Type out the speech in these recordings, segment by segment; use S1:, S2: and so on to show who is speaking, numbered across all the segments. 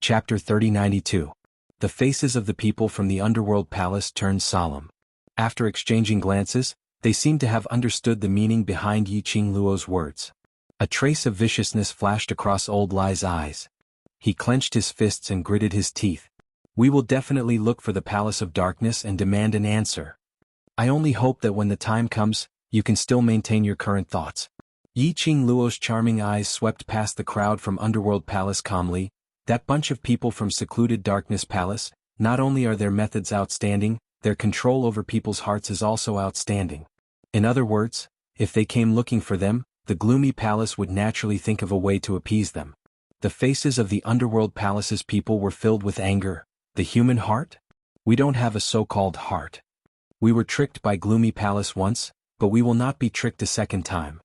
S1: Chapter 3092. The faces of the people from the underworld palace turned solemn. After exchanging glances, they seemed to have understood the meaning behind Yi Qingluo's words. A trace of viciousness flashed across Old Lai's eyes. He clenched his fists and gritted his teeth. We will definitely look for the Palace of Darkness and demand an answer. I only hope that when the time comes, you can still maintain your current thoughts. Yi Qingluo's charming eyes swept past the crowd from Underworld Palace calmly. That bunch of people from secluded Darkness Palace, not only are their methods outstanding, their control over people's hearts is also outstanding. In other words, if they came looking for them, the gloomy palace would naturally think of a way to appease them. The faces of the Underworld Palace's people were filled with anger. The human heart? We don't have a so-called heart. We were tricked by Gloomy Palace once, but we will not be tricked a second time.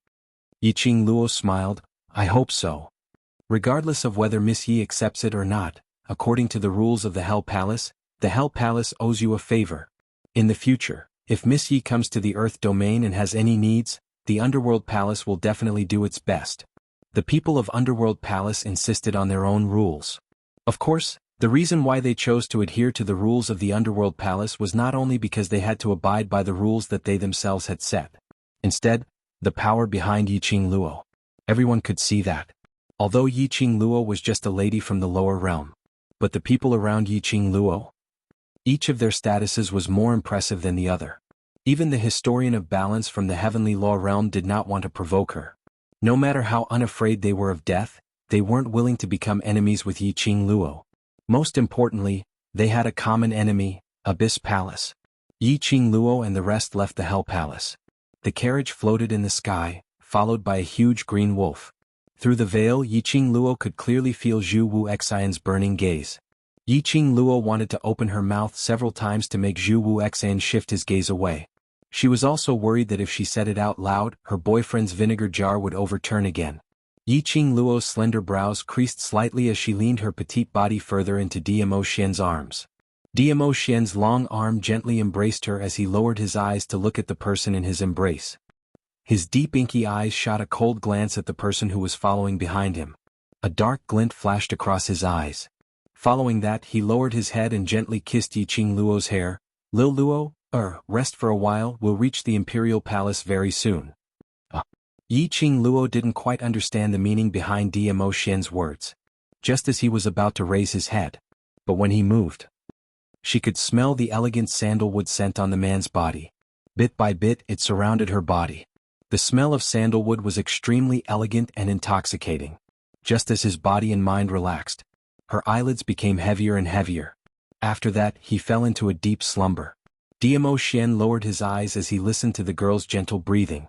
S1: Yi Qingluo smiled. I hope so. Regardless of whether Miss Yi accepts it or not, according to the rules of the Hell Palace, the Hell Palace owes you a favor. In the future, if Miss Yi comes to the Earth domain and has any needs, the Underworld Palace will definitely do its best. The people of Underworld Palace insisted on their own rules. Of course, the reason why they chose to adhere to the rules of the Underworld Palace was not only because they had to abide by the rules that they themselves had set. Instead, the power behind Yi Qingluo. Everyone could see that. Although Yi Qingluo was just a lady from the lower realm. But the people around Yi Qingluo? Each of their statuses was more impressive than the other. Even the historian of balance from the heavenly law realm did not want to provoke her. No matter how unafraid they were of death, they weren't willing to become enemies with Yi Qingluo. Most importantly, they had a common enemy, Abyss Palace. Yi Qingluo and the rest left the Hell Palace. The carriage floated in the sky, followed by a huge green wolf. Through the veil, Yi Qingluo could clearly feel Zhu Wuxian's burning gaze. Yi Qingluo wanted to open her mouth several times to make Zhu Wuxian shift his gaze away. She was also worried that if she said it out loud, her boyfriend's vinegar jar would overturn again. Yi Qingluo's slender brows creased slightly as she leaned her petite body further into Dmo Xian's arms. Dmo Xian's long arm gently embraced her as he lowered his eyes to look at the person in his embrace. His deep inky eyes shot a cold glance at the person who was following behind him. A dark glint flashed across his eyes. Following that, he lowered his head and gently kissed Yi Qingluo's hair. Lil Luo, rest for a while, we'll reach the Imperial Palace very soon. Yi Qingluo didn't quite understand the meaning behind Dmo Xian's words. Just as he was about to raise his head. But when he moved, she could smell the elegant sandalwood scent on the man's body. Bit by bit, it surrounded her body. The smell of sandalwood was extremely elegant and intoxicating. Just as his body and mind relaxed, her eyelids became heavier and heavier. After that, he fell into a deep slumber. Dmo Xian lowered his eyes as he listened to the girl's gentle breathing.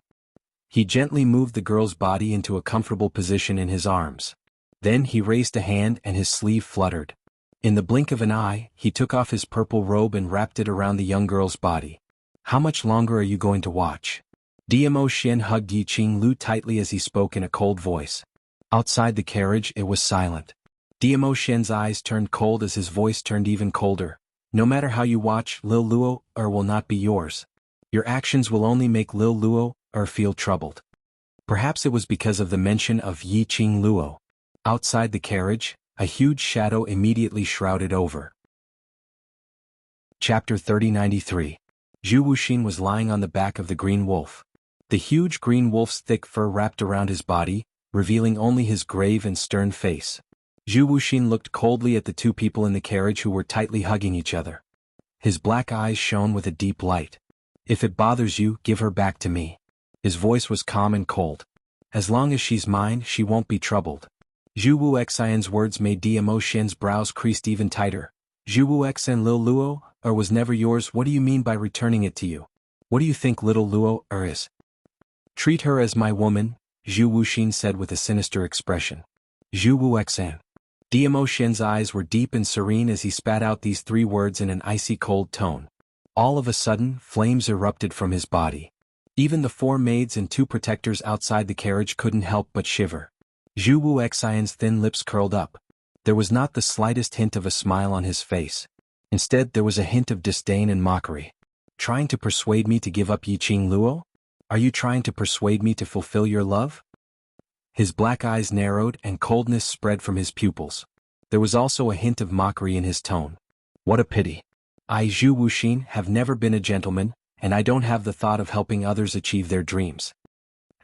S1: He gently moved the girl's body into a comfortable position in his arms. Then he raised a hand and his sleeve fluttered. In the blink of an eye, he took off his purple robe and wrapped it around the young girl's body. How much longer are you going to watch? Dmo Xian hugged Yi Qingluo tightly as he spoke in a cold voice. Outside the carriage, it was silent. Dmo Xian's eyes turned cold as his voice turned even colder. No matter how you watch, Lil Luo, will not be yours. Your actions will only make Lil Luo, feel troubled. Perhaps it was because of the mention of Yi Qingluo. Outside the carriage, a huge shadow immediately shrouded over. Chapter 3093. Zhu Wuxian was lying on the back of the green wolf. The huge green wolf's thick fur wrapped around his body, revealing only his grave and stern face. Zhu Wuxian looked coldly at the two people in the carriage who were tightly hugging each other. His black eyes shone with a deep light. If it bothers you, give her back to me. His voice was calm and cold. As long as she's mine, she won't be troubled. Zhu Wuxian's words made Dmo Xian's brows creased even tighter. Zhu Wuxian Lil Luo, was never yours. What do you mean by returning it to you? What do you think little Luo, is? Treat her as my woman, Zhu Wuxian said with a sinister expression. Zhu Wuxian. Dmo Xian's eyes were deep and serene as he spat out these three words in an icy cold tone. All of a sudden, flames erupted from his body. Even the 4 maids and 2 protectors outside the carriage couldn't help but shiver. Zhu Wuxian's thin lips curled up. There was not the slightest hint of a smile on his face. Instead, there was a hint of disdain and mockery. Trying to persuade me to give up Yi Qingluo? Are you trying to persuade me to fulfill your love? His black eyes narrowed and coldness spread from his pupils. There was also a hint of mockery in his tone. What a pity. I, Zhu Wuxin, have never been a gentleman, and I don't have the thought of helping others achieve their dreams.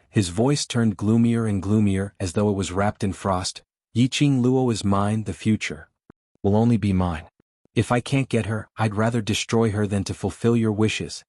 S1: His voice turned gloomier and gloomier as though it was wrapped in frost. Yiqing Luo is mine, the future will only be mine. If I can't get her, I'd rather destroy her than to fulfill your wishes.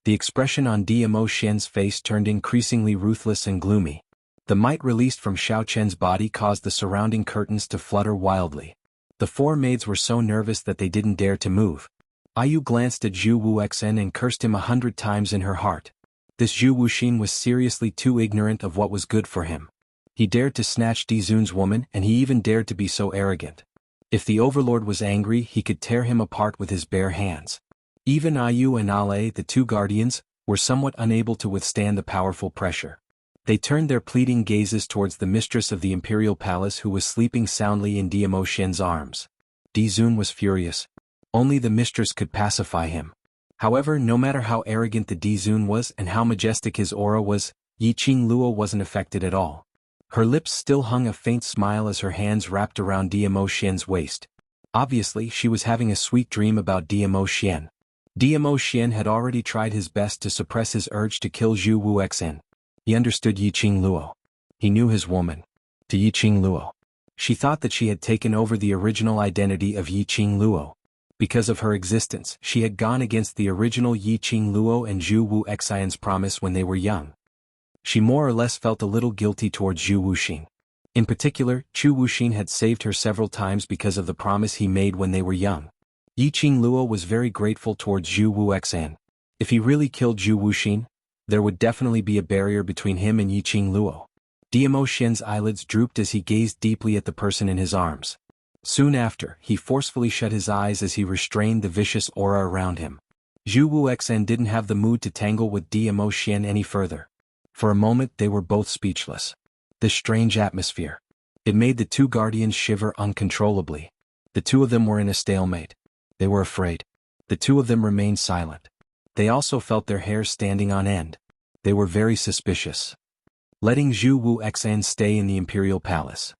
S1: The expression on Dmo Xian's face turned increasingly ruthless and gloomy. The might released from Xiao Chen's body caused the surrounding curtains to flutter wildly. The four maids were so nervous that they didn't dare to move. Ayu glanced at Zhu Wuxin and cursed him 100 times in her heart. This Zhu Wuxin was seriously too ignorant of what was good for him. He dared to snatch Dizun's woman, and he even dared to be so arrogant. If the overlord was angry, he could tear him apart with his bare hands. Even Ayu and Ale, the two guardians, were somewhat unable to withstand the powerful pressure. They turned their pleading gazes towards the mistress of the imperial palace who was sleeping soundly in Dmo Xian's arms. Dizun was furious. Only the mistress could pacify him. However, no matter how arrogant the Dizun was and how majestic his aura was, Yiqing Luo wasn't affected at all. Her lips still hung a faint smile as her hands wrapped around Dmo Xian's waist. Obviously, she was having a sweet dream about Dmo Xian. Dmo Xian had already tried his best to suppress his urge to kill Zhu Wuxin. He understood Yiqing Luo. He knew his woman. To Yiqing Luo. She thought that she had taken over the original identity of Yiqing Luo. Because of her existence, she had gone against the original Yiqing Luo and Zhu Wuxian's promise when they were young. She more or less felt a little guilty towards Zhu Wuxin. In particular, Zhu Wuxin had saved her several times because of the promise he made when they were young. Yiqing Luo was very grateful towards Zhu Wuxin. If he really killed Zhu Wuxin, there would definitely be a barrier between him and Yiqing Luo. Dmo Xian's eyelids drooped as he gazed deeply at the person in his arms. Soon after, he forcefully shut his eyes as he restrained the vicious aura around him. Zhu Wuxin didn't have the mood to tangle with Dmo Xian any further. For a moment they were both speechless. This strange atmosphere. It made the two guardians shiver uncontrollably. The two of them were in a stalemate. They were afraid. The two of them remained silent. They also felt their hair standing on end. They were very suspicious. Letting Zhu Wuxin stay in the imperial palace.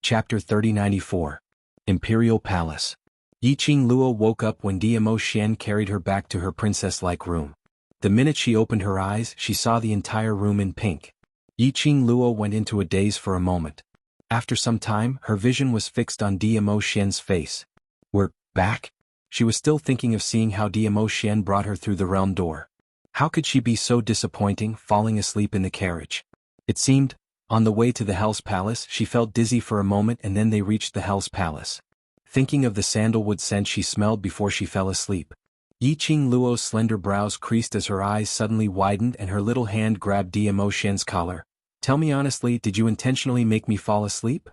S1: Chapter 3094. Imperial Palace. Yiqing Luo woke up when Dmo Xian carried her back to her princess-like room. The minute she opened her eyes, she saw the entire room in pink. Yiqing Luo went into a daze for a moment. After some time, her vision was fixed on Dmo Xian's face. We're back? She was still thinking of seeing how Dmo Xian brought her through the realm door. How could she be so disappointing, falling asleep in the carriage? It seemed, on the way to the Hell's Palace, she felt dizzy for a moment and then they reached the Hell's Palace. Thinking of the sandalwood scent she smelled before she fell asleep. Yiqing Luo's slender brows creased as her eyes suddenly widened and her little hand grabbed Dmo Xian's collar. Tell me honestly, did you intentionally make me fall asleep?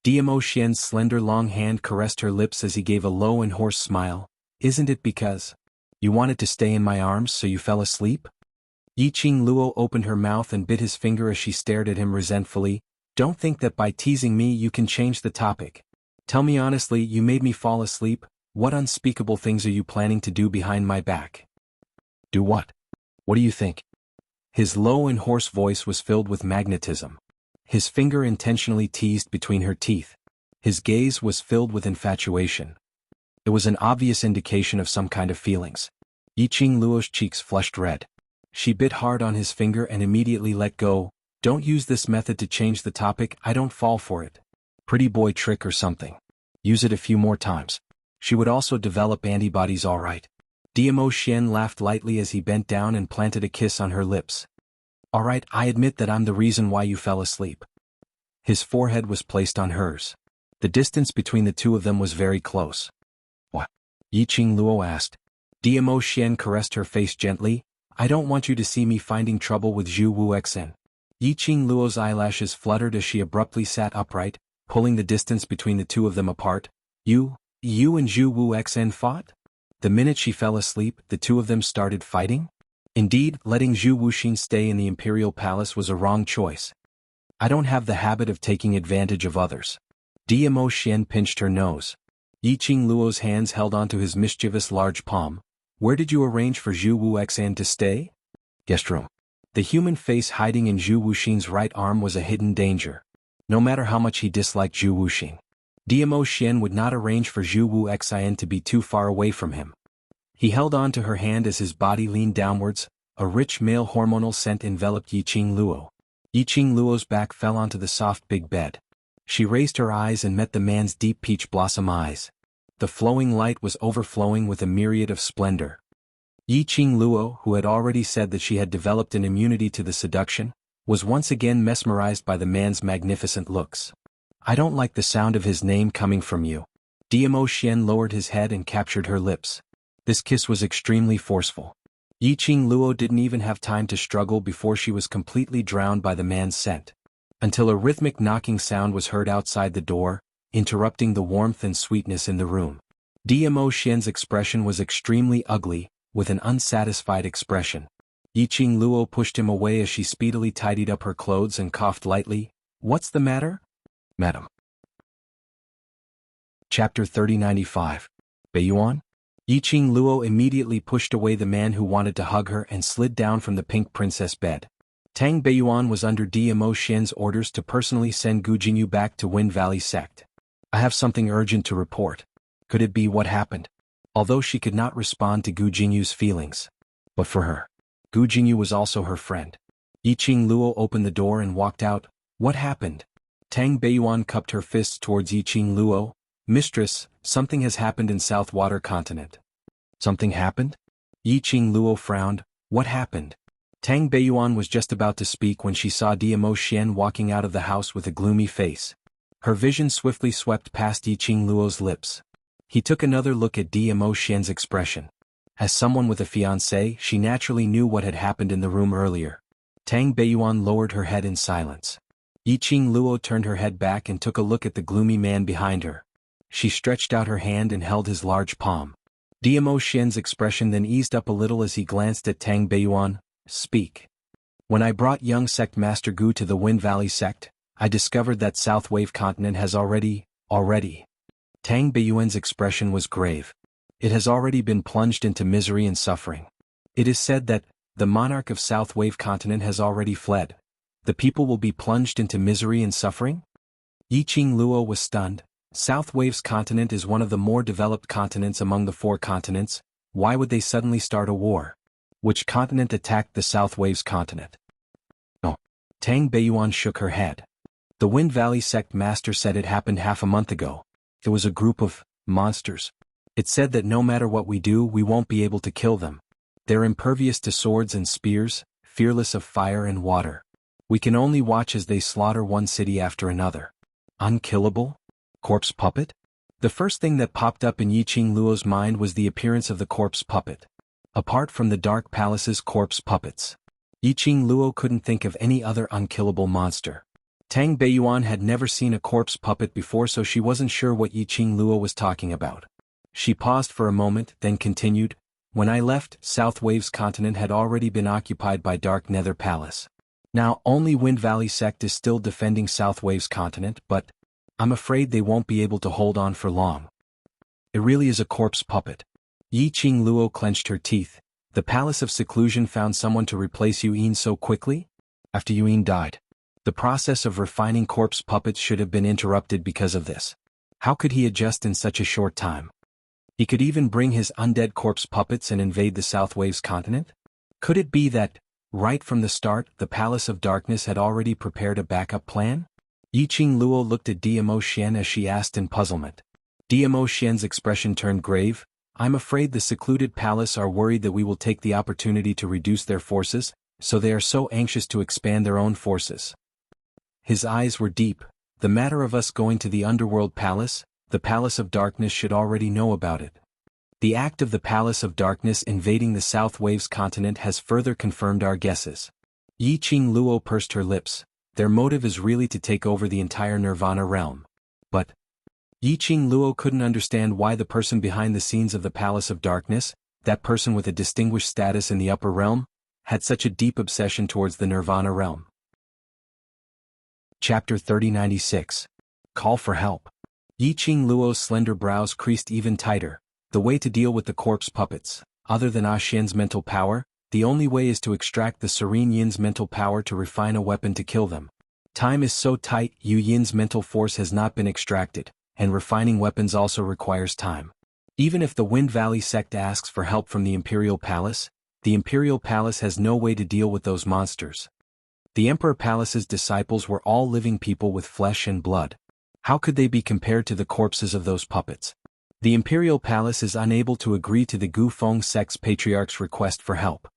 S1: Dmo Xian's slender long hand caressed her lips as he gave a low and hoarse smile. Isn't it because you wanted to stay in my arms so you fell asleep? Yiqing Luo opened her mouth and bit his finger as she stared at him resentfully. Don't think that by teasing me you can change the topic. Tell me honestly, you made me fall asleep. What unspeakable things are you planning to do behind my back? Do what? What do you think? His low and hoarse voice was filled with magnetism. His finger intentionally teased between her teeth. His gaze was filled with infatuation. It was an obvious indication of some kind of feelings. Yiqing Luo's cheeks flushed red. She bit hard on his finger and immediately let go. Don't use this method to change the topic, I don't fall for it. Pretty boy trick or something. Use it a few more times. She would also develop antibodies all right. Dmo Xian laughed lightly as he bent down and planted a kiss on her lips. All right, I admit that I'm the reason why you fell asleep. His forehead was placed on hers. The distance between the two of them was very close. What? Yiqing Luo asked. Dmo Xian caressed her face gently. I don't want you to see me finding trouble with Zhu Wuxin. Yiqing Luo's eyelashes fluttered as she abruptly sat upright, pulling the distance between the two of them apart. You and Zhu Wuxin fought? The minute she fell asleep, the two of them started fighting? Indeed, letting Zhu Wuxin stay in the imperial palace was a wrong choice. I don't have the habit of taking advantage of others. Dmo Xian pinched her nose. Yiqing Luo's hands held onto his mischievous large palm. Where did you arrange for Zhu Wuxin to stay? Guest room. The human face hiding in Zhu Wuxin's right arm was a hidden danger. No matter how much he disliked Zhu Wuxin, Diamo Xian would not arrange for Zhu Wu Xian to be too far away from him. He held on to her hand as his body leaned downwards. A rich male hormonal scent enveloped Yiqing Luo. Yiqing Luo's back fell onto the soft big bed. She raised her eyes and met the man's deep peach blossom eyes. The flowing light was overflowing with a myriad of splendor. Yiqing Luo, who had already said that she had developed an immunity to the seduction, was once again mesmerized by the man's magnificent looks. I don't like the sound of his name coming from you. Diamo Xian lowered his head and captured her lips. This kiss was extremely forceful. Yiqing Luo didn't even have time to struggle before she was completely drowned by the man's scent. Until a rhythmic knocking sound was heard outside the door, interrupting the warmth and sweetness in the room. Diamo Xian's expression was extremely ugly, with an unsatisfied expression. Yiqing Luo pushed him away as she speedily tidied up her clothes and coughed lightly. What's the matter, madam? Chapter 3095. Beiyuan? Yiqing Luo immediately pushed away the man who wanted to hug her and slid down from the pink princess bed. Tang Beiyuan was under Diamo Xian's orders to personally send Gu Jingyu back to Wind Valley sect. I have something urgent to report. Could it be what happened? Although she could not respond to Gu Jingyu's feelings. But for her, Gu Jingyu was also her friend. Yiqing Luo opened the door and walked out. What happened? Tang Beiyuan cupped her fists towards Yiqing Luo. Mistress, something has happened in South Water Continent. Something happened? Yiqing Luo frowned. What happened? Tang Beiyuan was just about to speak when she saw Diamo Xian walking out of the house with a gloomy face. Her vision swiftly swept past Yiqing Luo's lips. He took another look at Diamo Xian's expression. As someone with a fiancé, she naturally knew what had happened in the room earlier. Tang Beiyuan lowered her head in silence. Yiqing Luo turned her head back and took a look at the gloomy man behind her. She stretched out her hand and held his large palm. Diamo Xian's expression then eased up a little as he glanced at Tang Beiyuan. Speak. When I brought young sect Master Gu to the Wind Valley sect, I discovered that South Wave Continent has already. Tang Beiyuan's expression was grave. It has already been plunged into misery and suffering. It is said that the monarch of South Wave Continent has already fled. The people will be plunged into misery and suffering? Yiqing Luo was stunned. South Wave's continent is one of the more developed continents among the 4 continents. Why would they suddenly start a war? Which continent attacked the South Wave's continent? Oh. Tang Beiyuan shook her head. The Wind Valley sect master said it happened half a month ago. It was a group of monsters. It said that no matter what we do, we won't be able to kill them. They're impervious to swords and spears, fearless of fire and water. We can only watch as they slaughter one city after another. Unkillable? Corpse puppet? The first thing that popped up in Yiqing Luo's mind was the appearance of the corpse puppet. Apart from the Dark Palace's corpse puppets, Yiqing Luo couldn't think of any other unkillable monster. Tang Beiyuan had never seen a corpse puppet before, so she wasn't sure what Yiqing Luo was talking about. She paused for a moment, then continued. When I left, South Wave's continent had already been occupied by Dark Nether Palace. Now, only Wind Valley sect is still defending South Wave's continent, but I'm afraid they won't be able to hold on for long. It really is a corpse puppet. Yiqing Luo clenched her teeth. The Palace of Seclusion found someone to replace Yuan so quickly? After Yuan died. The process of refining corpse puppets should have been interrupted because of this. How could he adjust in such a short time? He could even bring his undead corpse puppets and invade the South Wave's continent? Could it be that, right from the start, the Palace of Darkness had already prepared a backup plan? Yiqing Luo looked at Diamo Xian as she asked in puzzlement. Diamo Xian's expression turned grave. I'm afraid the secluded palace are worried that we will take the opportunity to reduce their forces, so they are so anxious to expand their own forces. His eyes were deep. The matter of us going to the Underworld Palace, the Palace of Darkness should already know about it. The act of the Palace of Darkness invading the South Wave's continent has further confirmed our guesses. Yiqing Luo pursed her lips. Their motive is really to take over the entire Nirvana realm. But Yiqing Luo couldn't understand why the person behind the scenes of the Palace of Darkness, that person with a distinguished status in the upper realm, had such a deep obsession towards the Nirvana realm. Chapter 3096. Call for help. Yiqing Luo's slender brows creased even tighter. The way to deal with the corpse puppets, other than Xian's mental power, the only way is to extract the Serene Yin's mental power to refine a weapon to kill them. Time is so tight, Yu Yin's mental force has not been extracted, and refining weapons also requires time. Even if the Wind Valley sect asks for help from the Imperial Palace, the Imperial Palace has no way to deal with those monsters. The Emperor Palace's disciples were all living people with flesh and blood. How could they be compared to the corpses of those puppets? The Imperial Palace is unable to agree to the Gu Feng sect's patriarch's request for help.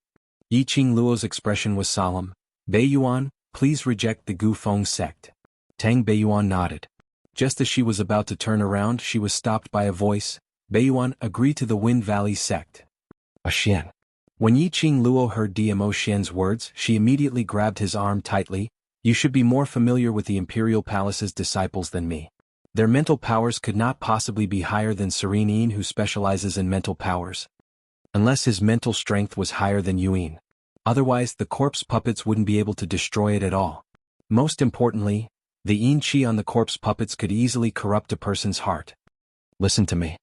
S1: Yi Qingluo's expression was solemn. Beiyuan, please reject the Gu Feng sect. Tang Beiyuan nodded. Just as she was about to turn around, she was stopped by a voice. Beiyuan, agree to the Wind Valley sect. A Xian. When Yi Qingluo heard Dmo Xian's words, she immediately grabbed his arm tightly. You should be more familiar with the Imperial Palace's disciples than me. Their mental powers could not possibly be higher than Serene Yin, who specializes in mental powers. Unless his mental strength was higher than Yuan. Otherwise, the corpse puppets wouldn't be able to destroy it at all. Most importantly, the Yin Qi on the corpse puppets could easily corrupt a person's heart. Listen to me.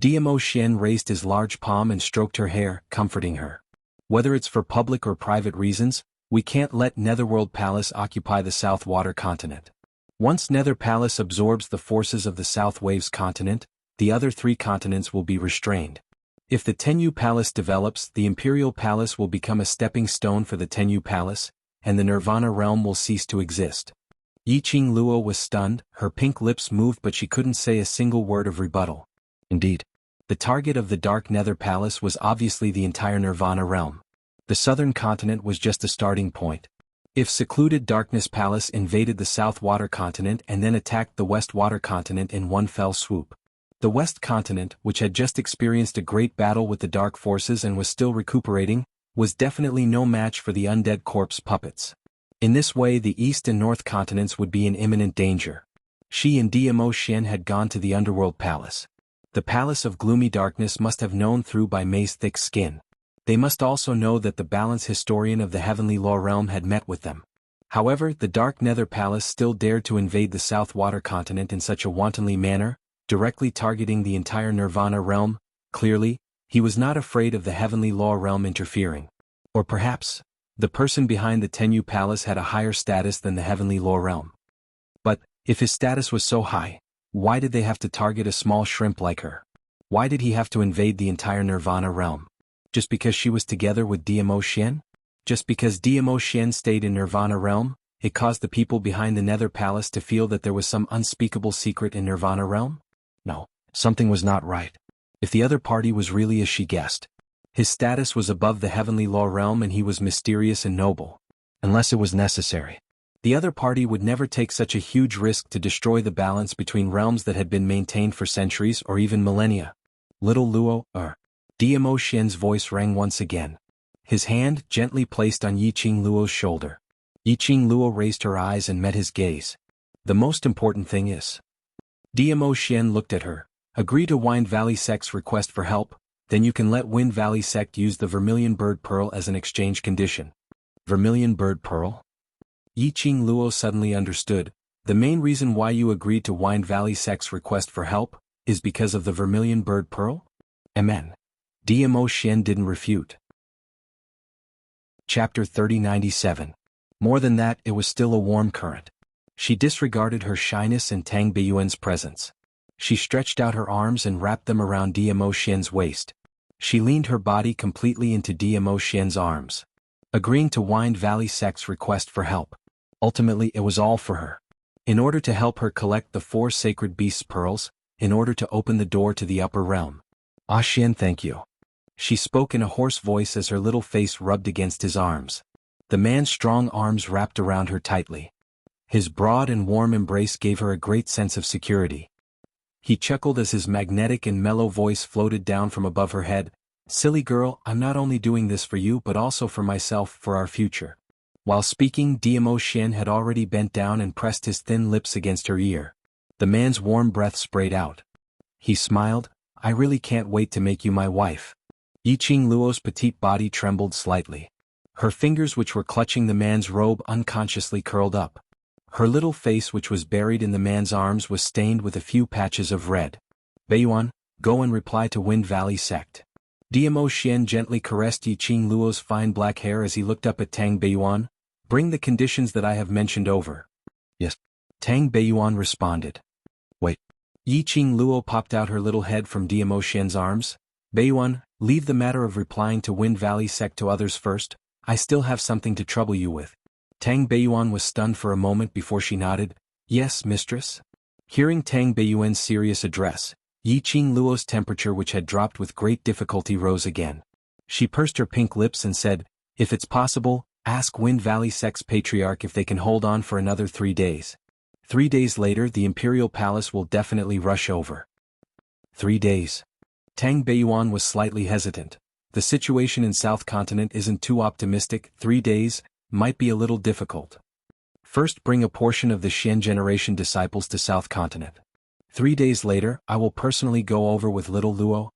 S1: Dmo Xian raised his large palm and stroked her hair, comforting her. Whether it's for public or private reasons, we can't let Netherworld Palace occupy the South Water Continent. Once Nether Palace absorbs the forces of the South Waves continent, the other 3 continents will be restrained. If the Tenyu Palace develops, the Imperial Palace will become a stepping stone for the Tenyu Palace, and the Nirvana realm will cease to exist. Yi Qingluo was stunned, her pink lips moved, but she couldn't say a single word of rebuttal. Indeed, the target of the Dark Nether Palace was obviously the entire Nirvana realm. The southern continent was just a starting point. If secluded Darkness Palace invaded the South Water Continent and then attacked the West Water Continent in one fell swoop, the West Continent, which had just experienced a great battle with the Dark Forces and was still recuperating, was definitely no match for the undead corpse puppets. In this way, the East and North continents would be in imminent danger. She and Dmo Xian had gone to the Underworld Palace. The Palace of Gloomy Darkness must have known through by May's thick skin. They must also know that the balance historian of the Heavenly Law Realm had met with them. However, the Dark Nether Palace still dared to invade the South Water Continent in such a wantonly manner, directly targeting the entire Nirvana realm. Clearly, he was not afraid of the Heavenly Law Realm interfering. Or perhaps, the person behind the Tenyu Palace had a higher status than the Heavenly Law Realm. But, if his status was so high, why did they have to target a small shrimp like her? Why did he have to invade the entire Nirvana realm? Just because she was together with Dmo Xian? Just because Dmo Xian stayed in Nirvana realm, it caused the people behind the Nether Palace to feel that there was some unspeakable secret in Nirvana realm? No, something was not right. If the other party was really as she guessed, his status was above the Heavenly Law Realm and he was mysterious and noble. Unless it was necessary. The other party would never take such a huge risk to destroy the balance between realms that had been maintained for centuries or even millennia. Little Luo, Dmo Xian's voice rang once again. His hand gently placed on Yi Qingluo's shoulder. Yi Qingluo raised her eyes and met his gaze. The most important thing is. Dmo Xian looked at her. Agree to Wind Valley Sect's request for help, then you can let Wind Valley Sect use the Vermilion Bird Pearl as an exchange condition. Vermilion Bird Pearl? Yi Qingluo suddenly understood. The main reason why you agreed to Wind Valley Sect's request for help is because of the Vermilion Bird Pearl? Amen. Dmo Xian didn't refute. Chapter 3097. More than that, it was still a warm current. She disregarded her shyness and Tang Beiyuan's presence. She stretched out her arms and wrapped them around Dmo Xian's waist. She leaned her body completely into Dmo Xian's arms. Agreeing to Wind Valley Sect's request for help. Ultimately, it was all for her. In order to help her collect the 4 sacred beasts' pearls, in order to open the door to the upper realm. Ah Xian, thank you. She spoke in a hoarse voice as her little face rubbed against his arms. The man's strong arms wrapped around her tightly. His broad and warm embrace gave her a great sense of security. He chuckled as his magnetic and mellow voice floated down from above her head. Silly girl, I'm not only doing this for you but also for myself, for our future. While speaking, Dmo Xian had already bent down and pressed his thin lips against her ear. The man's warm breath sprayed out. He smiled. I really can't wait to make you my wife. Yi Qingluo's petite body trembled slightly. Her fingers, which were clutching the man's robe, unconsciously curled up. Her little face, which was buried in the man's arms, was stained with a few patches of red. Beiyuan, go and reply to Wind Valley Sect. Dmo Xian gently caressed Yi Qingluo's fine black hair as he looked up at Tang Beiyuan. Bring the conditions that I have mentioned over. Yes. Tang Beiyuan responded. Wait. Yi Qing Luo popped out her little head from Diamo Xian's arms. Beiyuan, leave the matter of replying to Wind Valley sect to others first, I still have something to trouble you with. Tang Beiyuan was stunned for a moment before she nodded. Yes, mistress? Hearing Tang Beiyuan's serious address, Yi Qing Luo's temperature, which had dropped with great difficulty, rose again. She pursed her pink lips and said, if it's possible, ask Wind Valley sect's patriarch if they can hold on for another 3 days. 3 days later the Imperial Palace will definitely rush over. 3 days. Tang Beiyuan was slightly hesitant. The situation in South Continent isn't too optimistic. 3 days might be a little difficult. First, bring a portion of the Xian generation disciples to South Continent. 3 days later, I will personally go over with little Luo,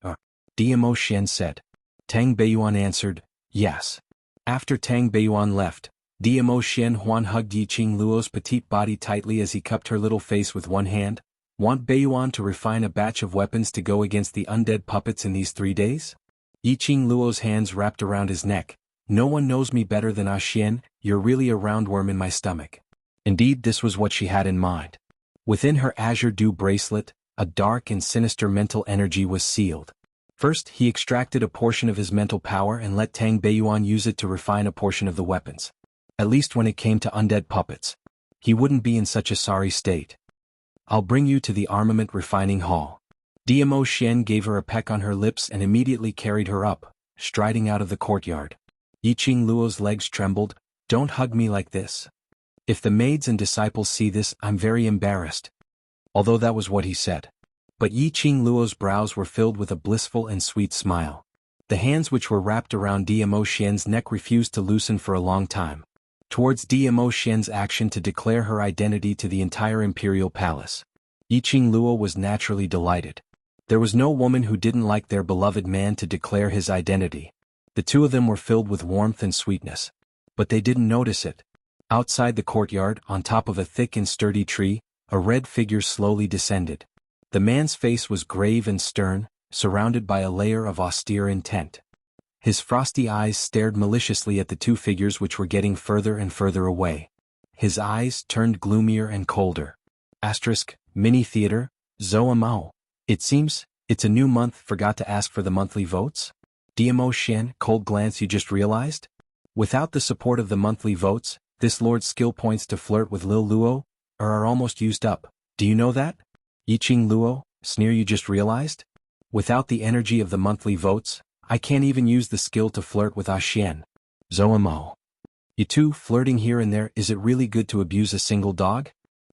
S1: Diamo Xian said. Tang Beiyuan answered, yes. After Tang Beiyuan left, Diamo Xuanhuan hugged Yi Qing Luo's petite body tightly as he cupped her little face with one hand. Want Beiyuan to refine a batch of weapons to go against the undead puppets in these 3 days? Yi Qing Luo's hands wrapped around his neck. No one knows me better than Xian, you're really a roundworm in my stomach. Indeed, this was what she had in mind. Within her azure dew bracelet, a dark and sinister mental energy was sealed. First, he extracted a portion of his mental power and let Tang Beiyuan use it to refine a portion of the weapons. At least when it came to undead puppets, he wouldn't be in such a sorry state. I'll bring you to the armament refining hall. Diamo Xian gave her a peck on her lips and immediately carried her up, striding out of the courtyard. Yi Qing Luo's legs trembled. Don't hug me like this. If the maids and disciples see this, I'm very embarrassed. Although that was what he said. But Yi Qing Luo's brows were filled with a blissful and sweet smile. The hands which were wrapped around Diamo Xian's neck refused to loosen for a long time. Towards Diamo Xian's action to declare her identity to the entire Imperial Palace, Yi Qing Luo was naturally delighted. There was no woman who didn't like their beloved man to declare his identity. The two of them were filled with warmth and sweetness. But they didn't notice it. Outside the courtyard, on top of a thick and sturdy tree, a red figure slowly descended. The man's face was grave and stern, surrounded by a layer of austere intent. His frosty eyes stared maliciously at the two figures which were getting further and further away. His eyes turned gloomier and colder. Mini theater, Zoa Mao. It seems, it's a new month. Forgot to ask for the monthly votes? Diamo Xian, cold glance, you just realized? Without the support of the monthly votes, this lord's skill points to flirt with Lil Luo are almost used up. Do you know that? Yi Qing Luo, sneer, you just realized? Without the energy of the monthly votes, I can't even use the skill to flirt with Xian. Zoa Mao. You two, flirting here and there, is it really good to abuse a single dog?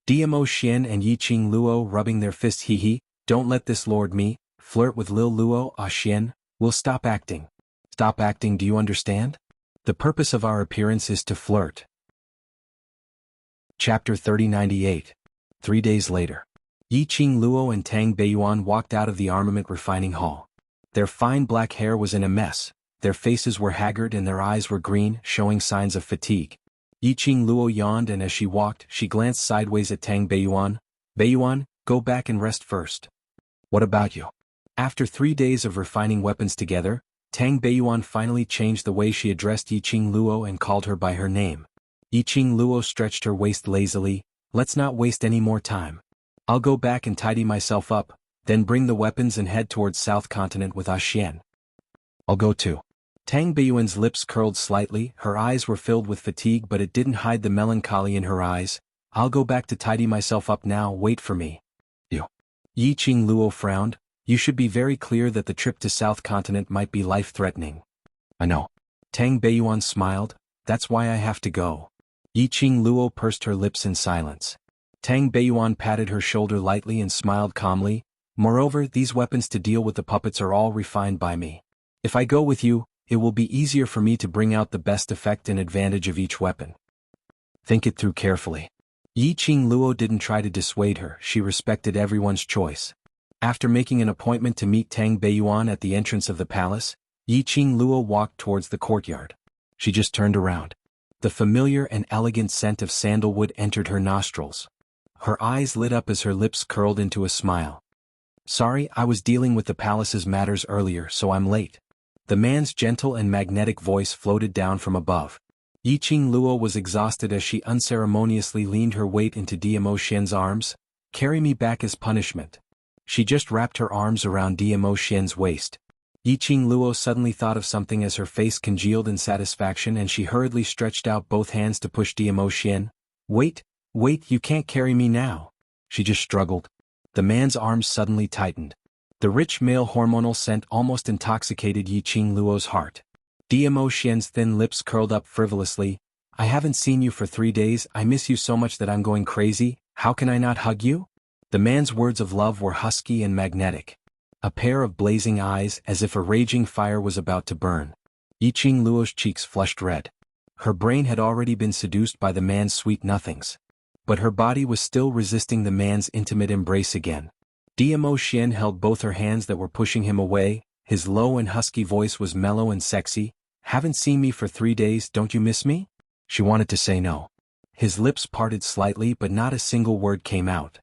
S1: Diamo Xian and Yi Qing Luo rubbing their fists. Hee, don't let this lord me flirt with Lil Luo. Xian, we'll stop acting. Stop acting, do you understand? The purpose of our appearance is to flirt. Chapter 3098. 3 days later. Yi Qing Luo and Tang Beiyuan walked out of the armament refining hall. Their fine black hair was in a mess, their faces were haggard and their eyes were green, showing signs of fatigue. Yi Qing Luo yawned, and as she walked, she glanced sideways at Tang Beiyuan. Beiyuan, go back and rest first. What about you? After 3 days of refining weapons together, Tang Beiyuan finally changed the way she addressed Yi Qing Luo and called her by her name. Yi Qing Luo stretched her waist lazily. Let's not waste any more time. I'll go back and tidy myself up, then bring the weapons and head towards South Continent with Xian. I'll go too. Tang Beiyuan's lips curled slightly, her eyes were filled with fatigue, but it didn't hide the melancholy in her eyes. I'll go back to tidy myself up now, wait for me. You. Yi Qing Luo frowned. You should be very clear that the trip to South Continent might be life-threatening. I know. Tang Beiyuan smiled. That's why I have to go. Yi Qing Luo pursed her lips in silence. Tang Beiyuan patted her shoulder lightly and smiled calmly. Moreover, these weapons to deal with the puppets are all refined by me. If I go with you, it will be easier for me to bring out the best effect and advantage of each weapon. Think it through carefully. Yi Qing Luo didn't try to dissuade her, she respected everyone's choice. After making an appointment to meet Tang Beiyuan at the entrance of the palace, Yi Qing Luo walked towards the courtyard. She just turned around. The familiar and elegant scent of sandalwood entered her nostrils. Her eyes lit up as her lips curled into a smile. Sorry, I was dealing with the palace's matters earlier, so I'm late. The man's gentle and magnetic voice floated down from above. Yi Qing Luo was exhausted as she unceremoniously leaned her weight into Diamo Xian's arms. Carry me back as punishment. She just wrapped her arms around Diamo Xian's waist. Yiqing Luo suddenly thought of something as her face congealed in satisfaction and she hurriedly stretched out both hands to push Diamo Xian. Wait, you can't carry me now. She just struggled. The man's arms suddenly tightened. The rich male hormonal scent almost intoxicated Yiqing Luo's heart. Diamo Xian's thin lips curled up frivolously. I haven't seen you for 3 days, I miss you so much that I'm going crazy, how can I not hug you? The man's words of love were husky and magnetic. A pair of blazing eyes as if a raging fire was about to burn. Yiqing Luo's cheeks flushed red. Her brain had already been seduced by the man's sweet nothings. But her body was still resisting the man's intimate embrace again. Diamo Xian held both her hands that were pushing him away, his low and husky voice was mellow and sexy. Haven't seen me for 3 days, don't you miss me? She wanted to say no. His lips parted slightly but not a single word came out.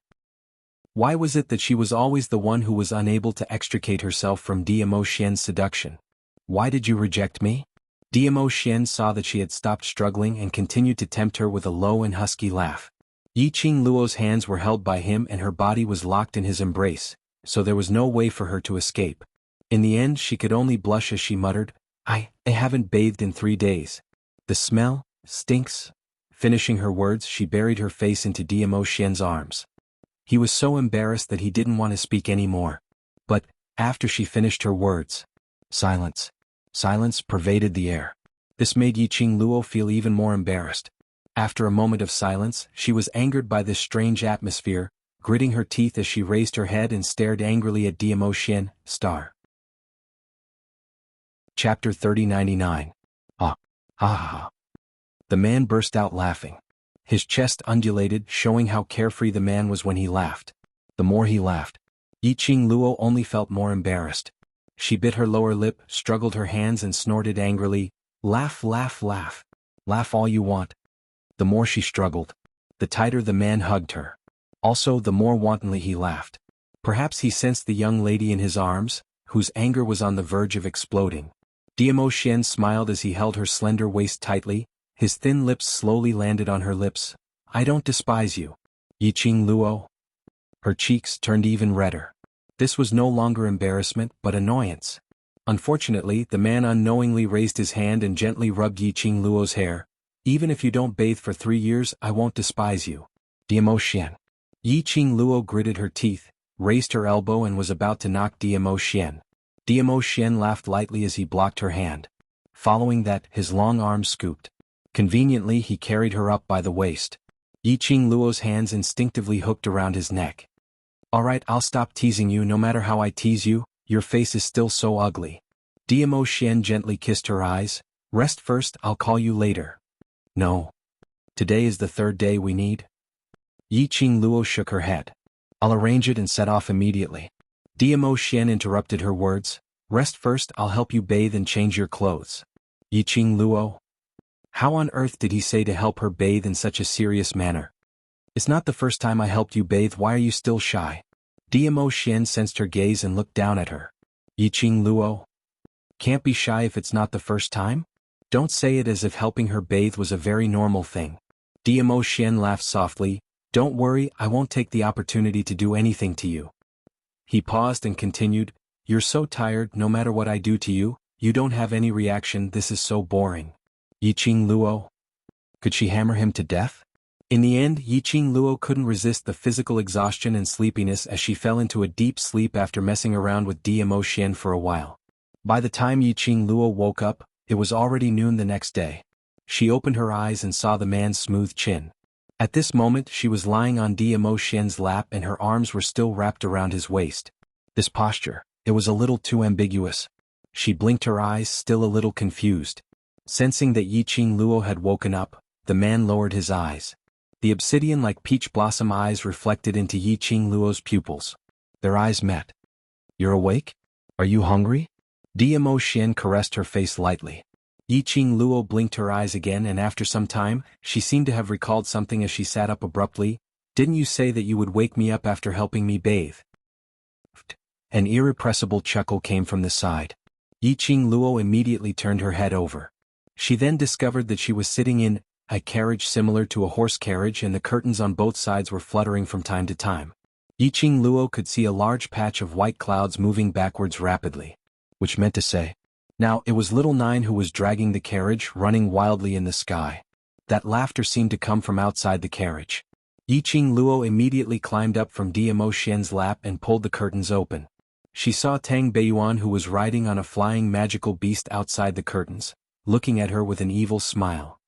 S1: Why was it that she was always the one who was unable to extricate herself from Diamo Xian's seduction? Why did you reject me? Diamo Xian saw that she had stopped struggling and continued to tempt her with a low and husky laugh. Yiqing Luo's hands were held by him and her body was locked in his embrace, so there was no way for her to escape. In the end she could only blush as she muttered, I haven't bathed in 3 days. The smell stinks. Finishing her words she buried her face into Diamo Xian's arms. He was so embarrassed that he didn't want to speak anymore. But, after she finished her words, silence pervaded the air. This made Yiqing Luo feel even more embarrassed. After a moment of silence, she was angered by this strange atmosphere, gritting her teeth as she raised her head and stared angrily at Diamo Xian, star. Chapter 3099. Ah. The man burst out laughing. His chest undulated, showing how carefree the man was when he laughed. The more he laughed, Yiqing Luo only felt more embarrassed. She bit her lower lip, struggled her hands and snorted angrily, laugh. Laugh all you want. The more she struggled, the tighter the man hugged her. Also the more wantonly he laughed. Perhaps he sensed the young lady in his arms, whose anger was on the verge of exploding. Diamo Xian smiled as he held her slender waist tightly. His thin lips slowly landed on her lips. I don't despise you, Yiqing Luo. Her cheeks turned even redder. This was no longer embarrassment but annoyance. Unfortunately, the man unknowingly raised his hand and gently rubbed Yiqing Luo's hair. Even if you don't bathe for 3 years, I won't despise you. Diamo Xian. Yiqing Luo gritted her teeth, raised her elbow and was about to knock Diamo Xian. Diamo Xian laughed lightly as he blocked her hand. Following that, his long arms scooped. Conveniently he carried her up by the waist. Yiqing Luo's hands instinctively hooked around his neck. Alright, I'll stop teasing you. No matter how I tease you, your face is still so ugly. Diamo Xian gently kissed her eyes. Rest first, I'll call you later. No. Today is the 3rd day we need. Yiqing Luo shook her head. I'll arrange it and set off immediately. Diamo Xian interrupted her words. Rest first, I'll help you bathe and change your clothes. Yiqing Luo. How on earth did he say to help her bathe in such a serious manner? It's not the first time I helped you bathe, why are you still shy? Diamo Xian sensed her gaze and looked down at her. Yiqing Luo. Can't be shy if it's not the first time? Don't say it as if helping her bathe was a very normal thing. Diamo Xian laughed softly. Don't worry, I won't take the opportunity to do anything to you. He paused and continued, You're so tired, no matter what I do to you, you don't have any reaction, this is so boring. Yiqing Luo. Could she hammer him to death? In the end, Yiqing Luo couldn't resist the physical exhaustion and sleepiness as she fell into a deep sleep after messing around with Diamo Xian for a while. By the time Yiqing Luo woke up, it was already noon the next day. She opened her eyes and saw the man's smooth chin. At this moment she was lying on Diamo Xian's lap and her arms were still wrapped around his waist. This posture, it was a little too ambiguous. She blinked her eyes, still a little confused. Sensing that Yiqing Luo had woken up, the man lowered his eyes. The obsidian-like peach blossom eyes reflected into Yiqing Luo's pupils. Their eyes met. You're awake? Are you hungry? Diamo Xian caressed her face lightly. Yiqing Luo blinked her eyes again and after some time, she seemed to have recalled something as she sat up abruptly. Didn't you say that you would wake me up after helping me bathe? An irrepressible chuckle came from the side. Yiqing Luo immediately turned her head over. She then discovered that she was sitting in a carriage similar to a horse carriage and the curtains on both sides were fluttering from time to time. Yiqing Luo could see a large patch of white clouds moving backwards rapidly, which meant to say, now it was little Nine who was dragging the carriage, running wildly in the sky. That laughter seemed to come from outside the carriage. Yiqing Luo immediately climbed up from Diamo Xian's lap and pulled the curtains open. She saw Tang Beiyuan, who was riding on a flying magical beast outside the curtains, looking at her with an evil smile.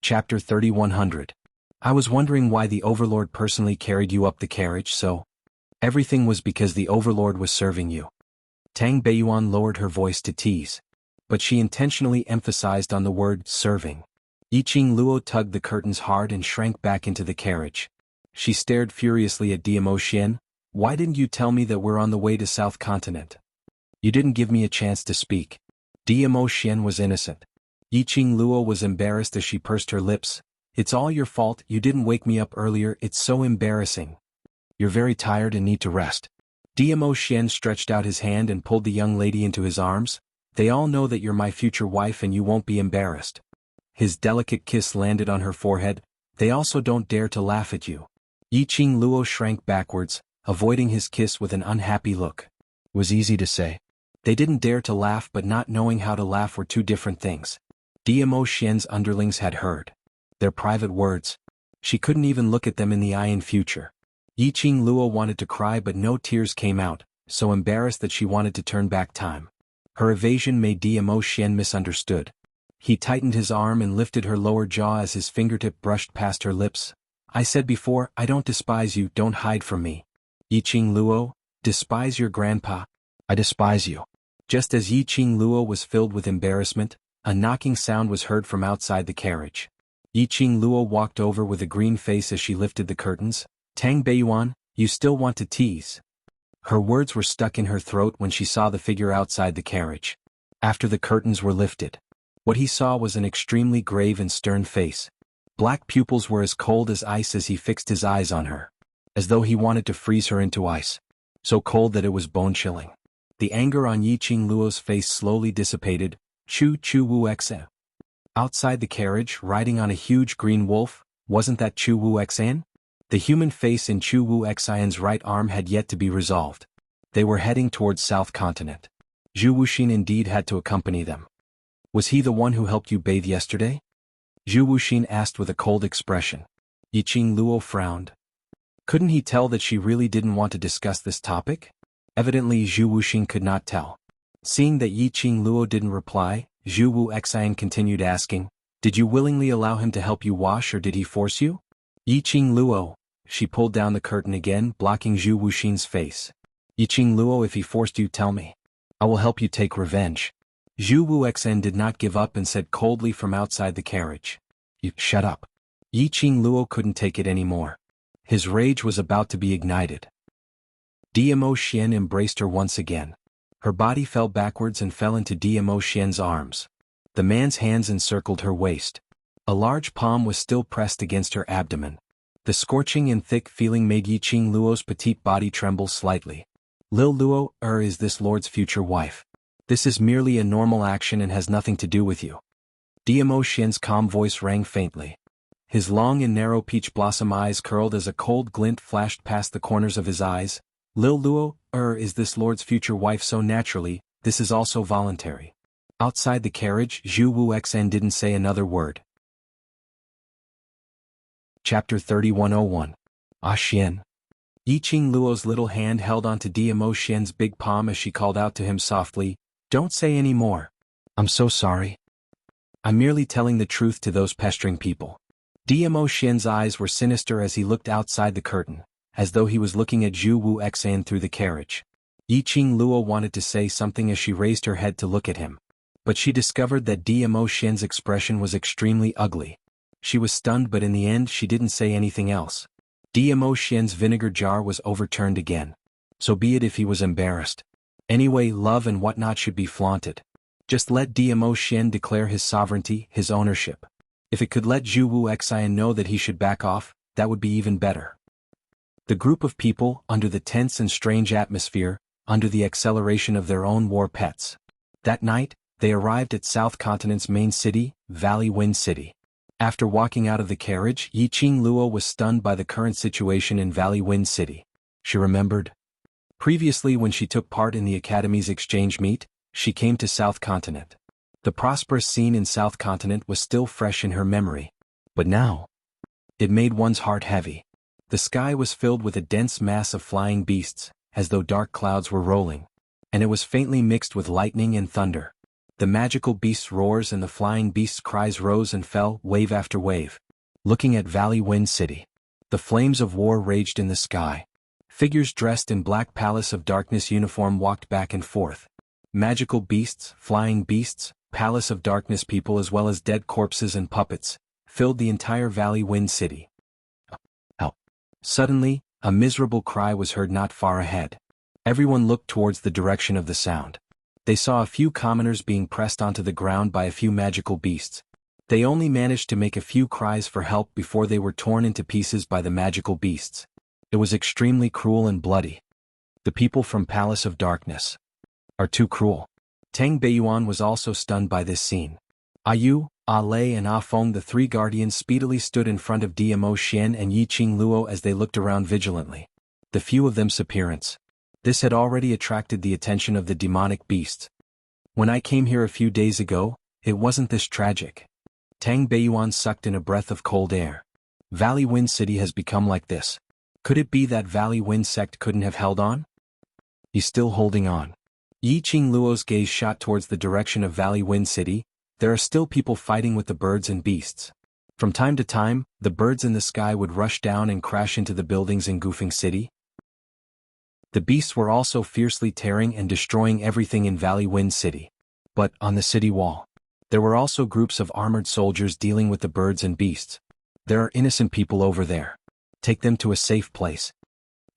S1: Chapter 3100. I was wondering why the Overlord personally carried you up the carriage, so everything was because the Overlord was serving you. Tang Beiyuan lowered her voice to tease, but she intentionally emphasized on the word serving. Yiqing Luo tugged the curtains hard and shrank back into the carriage. She stared furiously at Diamo Xian. Why didn't you tell me that we're on the way to South Continent? You didn't give me a chance to speak. Diamo Xian was innocent. Yiqing Luo was embarrassed as she pursed her lips. It's all your fault, you didn't wake me up earlier, it's so embarrassing. You're very tired and need to rest. Diamo Xian stretched out his hand and pulled the young lady into his arms. They all know that you're my future wife and you won't be embarrassed. His delicate kiss landed on her forehead. They also don't dare to laugh at you. Yiqing Luo shrank backwards, avoiding his kiss with an unhappy look. It was easy to say. They didn't dare to laugh, but not knowing how to laugh were two different things. Diamo Xian's underlings had heard their private words. She couldn't even look at them in the eye in future. Yiqing Luo wanted to cry, but no tears came out, so embarrassed that she wanted to turn back time. Her evasion made Diamo Xian misunderstood. He tightened his arm and lifted her lower jaw as his fingertip brushed past her lips. I said before, I don't despise you, don't hide from me. Yiqing Luo, despise your grandpa? I despise you. Just as Yiqing Luo was filled with embarrassment, a knocking sound was heard from outside the carriage. Yiqing Luo walked over with a green face as she lifted the curtains. Tang Beiyuan, you still want to tease? Her words were stuck in her throat when she saw the figure outside the carriage. After the curtains were lifted, what he saw was an extremely grave and stern face. Black pupils were as cold as ice as he fixed his eyes on her, as though he wanted to freeze her into ice. So cold that it was bone-chilling. The anger on Yiqing Luo's face slowly dissipated. Chu wuxia. Outside the carriage, riding on a huge green wolf, wasn't that Chu wuxian? The human face in Chu wuxian's right arm had yet to be resolved. They were heading towards South Continent. Zhu Wuxin indeed had to accompany them. Was he the one who helped you bathe yesterday? Zhu Wuxin asked with a cold expression. Yiqing Luo frowned. Couldn't he tell that she really didn't want to discuss this topic? Evidently Zhu Wuxin could not tell. Seeing that Yiqing Luo didn't reply, Zhu Wuxian continued asking, did you willingly allow him to help you wash or did he force you? Yiqing Luo. She pulled down the curtain again, blocking Zhu Wuxin's face. Yiqing Luo, if he forced you, tell me. I will help you take revenge. Zhu Wuxian did not give up and said coldly from outside the carriage. You shut up. Yiqing Luo couldn't take it anymore. His rage was about to be ignited. Diamo Xian embraced her once again. Her body fell backwards and fell into Diamo Xian's arms. The man's hands encircled her waist. A large palm was still pressed against her abdomen. The scorching and thick feeling made Yiqing Luo's petite body tremble slightly. Lil Luo, is this Lord's future wife? This is merely a normal action and has nothing to do with you. Diamo Xian's calm voice rang faintly. His long and narrow peach blossom eyes curled as a cold glint flashed past the corners of his eyes. Lil Luo, is this Lord's future wife so naturally, this is also voluntary. Outside the carriage, Zhu Wuxian didn't say another word. Chapter 3101. Xian. Yiqing Luo's little hand held onto Diamo Xian's big palm as she called out to him softly, don't say any more. I'm so sorry. I'm merely telling the truth to those pestering people. Diamo Xian's eyes were sinister as he looked outside the curtain, as though he was looking at Zhu Wuxian through the carriage. Yiqing Luo wanted to say something as she raised her head to look at him. But she discovered that Diamo Xian's expression was extremely ugly. She was stunned, but in the end she didn't say anything else. Diamo Xian's vinegar jar was overturned again. So be it if he was embarrassed. Anyway, love and whatnot should be flaunted. Just let Diamo Xian declare his sovereignty, his ownership. If it could let Zhu Wuxian know that he should back off, that would be even better. The group of people, under the tense and strange atmosphere, under the acceleration of their own war pets. That night, they arrived at South Continent's main city, Valley Wind City. After walking out of the carriage, Yiqing Luo was stunned by the current situation in Valley Wind City. She remembered. Previously, when she took part in the Academy's exchange meet, she came to South Continent. The prosperous scene in South Continent was still fresh in her memory. But now, it made one's heart heavy. The sky was filled with a dense mass of flying beasts, as though dark clouds were rolling. And it was faintly mixed with lightning and thunder. The magical beasts' roars and the flying beasts' cries rose and fell, wave after wave. Looking at Valley Wind City, the flames of war raged in the sky. Figures dressed in black Palace of Darkness uniform walked back and forth. Magical beasts, flying beasts, Palace of Darkness people as well as dead corpses and puppets, filled the entire Valley Wind City. Help! Suddenly, a miserable cry was heard not far ahead. Everyone looked towards the direction of the sound. They saw a few commoners being pressed onto the ground by a few magical beasts. They only managed to make a few cries for help before they were torn into pieces by the magical beasts. It was extremely cruel and bloody. The people from Palace of Darkness are too cruel. Tang Beiyuan was also stunned by this scene. Ayu, A Lei and A Feng, the three guardians, speedily stood in front of Dmo Xian and Yiqing Luo as they looked around vigilantly. The few of them's appearance. This had already attracted the attention of the demonic beasts. When I came here a few days ago, it wasn't this tragic. Tang Beiyuan sucked in a breath of cold air. Valley Wind City has become like this. Could it be that Valley Wind sect couldn't have held on? He's still holding on. Yiqing Luo's gaze shot towards the direction of Valley Wind City. There are still people fighting with the birds and beasts. From time to time, the birds in the sky would rush down and crash into the buildings in Goofing City. The beasts were also fiercely tearing and destroying everything in Valley Wind City. But, on the city wall, there were also groups of armored soldiers dealing with the birds and beasts. There are innocent people over there. Take them to a safe place.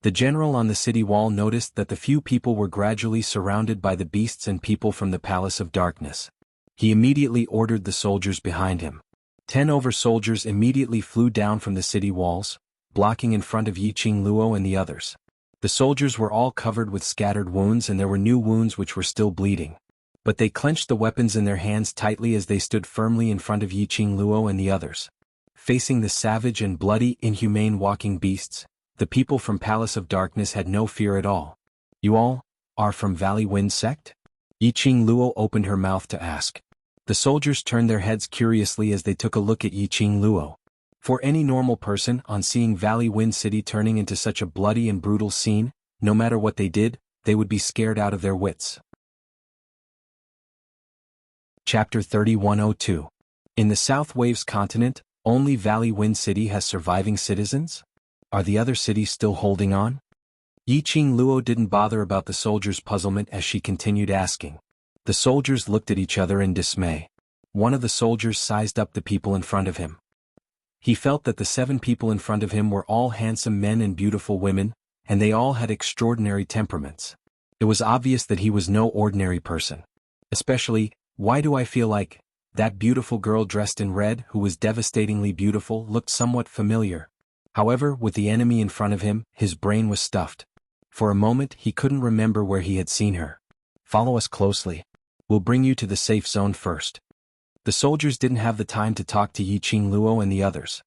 S1: The general on the city wall noticed that the few people were gradually surrounded by the beasts and people from the Palace of Darkness. He immediately ordered the soldiers behind him. 10 over soldiers immediately flew down from the city walls, blocking in front of Yiqing Luo and the others. The soldiers were all covered with scattered wounds and there were new wounds which were still bleeding. But they clenched the weapons in their hands tightly as they stood firmly in front of Yiqing Luo and the others. Facing the savage and bloody, inhumane walking beasts, the people from Palace of Darkness had no fear at all. You all are from Valley Wind sect? Yiqing Luo opened her mouth to ask. The soldiers turned their heads curiously as they took a look at Yiqing Luo. For any normal person, on seeing Valley Wind City turning into such a bloody and brutal scene, no matter what they did, they would be scared out of their wits. Chapter 3102. In the South Waves continent, only Valley Wind City has surviving citizens? Are the other cities still holding on? Yiqing Luo didn't bother about the soldiers' puzzlement as she continued asking. The soldiers looked at each other in dismay. One of the soldiers sized up the people in front of him. He felt that the 7 people in front of him were all handsome men and beautiful women, and they all had extraordinary temperaments. It was obvious that he was no ordinary person. Especially, why do I feel like, that beautiful girl dressed in red who was devastatingly beautiful looked somewhat familiar. However, with the enemy in front of him, his brain was stuffed. For a moment he couldn't remember where he had seen her. Follow us closely. We'll bring you to the safe zone first. The soldiers didn't have the time to talk to Yiqing Luo and the others.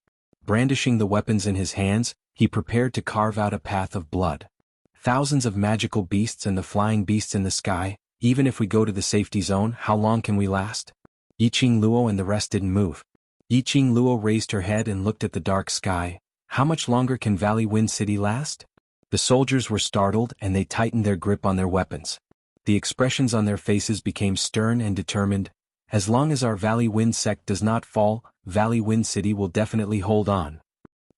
S1: Brandishing the weapons in his hands, he prepared to carve out a path of blood. Thousands of magical beasts and the flying beasts in the sky. Even if we go to the safety zone, how long can we last? Yiqing Luo and the rest didn't move. Yiqing Luo raised her head and looked at the dark sky. How much longer can Valley Wind City last? The soldiers were startled and they tightened their grip on their weapons. The expressions on their faces became stern and determined. As long as our Valley Wind sect does not fall, Valley Wind City will definitely hold on.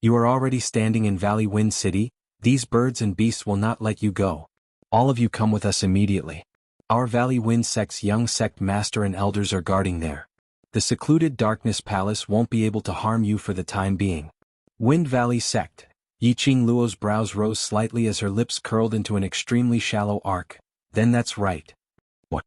S1: You are already standing in Valley Wind City. These birds and beasts will not let you go. All of you come with us immediately. Our Valley Wind sect's young sect master and elders are guarding there. The secluded Darkness Palace won't be able to harm you for the time being. Wind Valley sect. Yiqing Luo's brows rose slightly as her lips curled into an extremely shallow arc. Then that's right. What?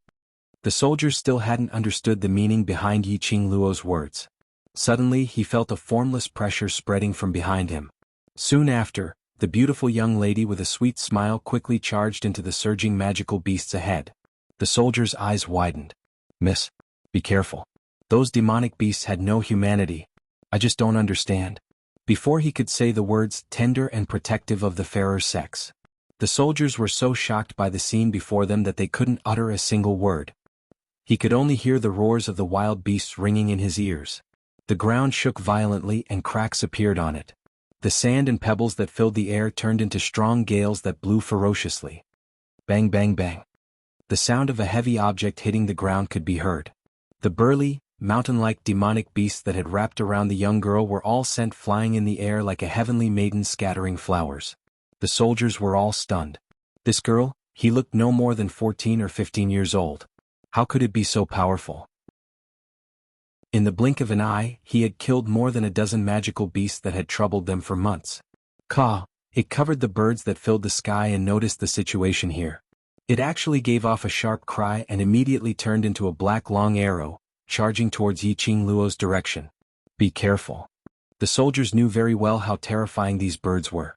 S1: The soldiers still hadn't understood the meaning behind Yiqing Luo's words. Suddenly he felt a formless pressure spreading from behind him. Soon after, the beautiful young lady with a sweet smile quickly charged into the surging magical beasts ahead. The soldier's eyes widened. Miss, be careful. Those demonic beasts had no humanity. I just don't understand. Before he could say the words tender and protective of the fairer sex, the soldiers were so shocked by the scene before them that they couldn't utter a single word. He could only hear the roars of the wild beasts ringing in his ears. The ground shook violently and cracks appeared on it. The sand and pebbles that filled the air turned into strong gales that blew ferociously. Bang bang bang. The sound of a heavy object hitting the ground could be heard. The burly, mountain-like demonic beasts that had wrapped around the young girl were all sent flying in the air like a heavenly maiden scattering flowers. The soldiers were all stunned. This girl, he looked no more than 14 or 15 years old. How could it be so powerful? In the blink of an eye, he had killed more than a dozen magical beasts that had troubled them for months. Caw! It covered the birds that filled the sky and noticed the situation here. It actually gave off a sharp cry and immediately turned into a black long arrow, charging towards Yiqingluo's direction. Be careful. The soldiers knew very well how terrifying these birds were.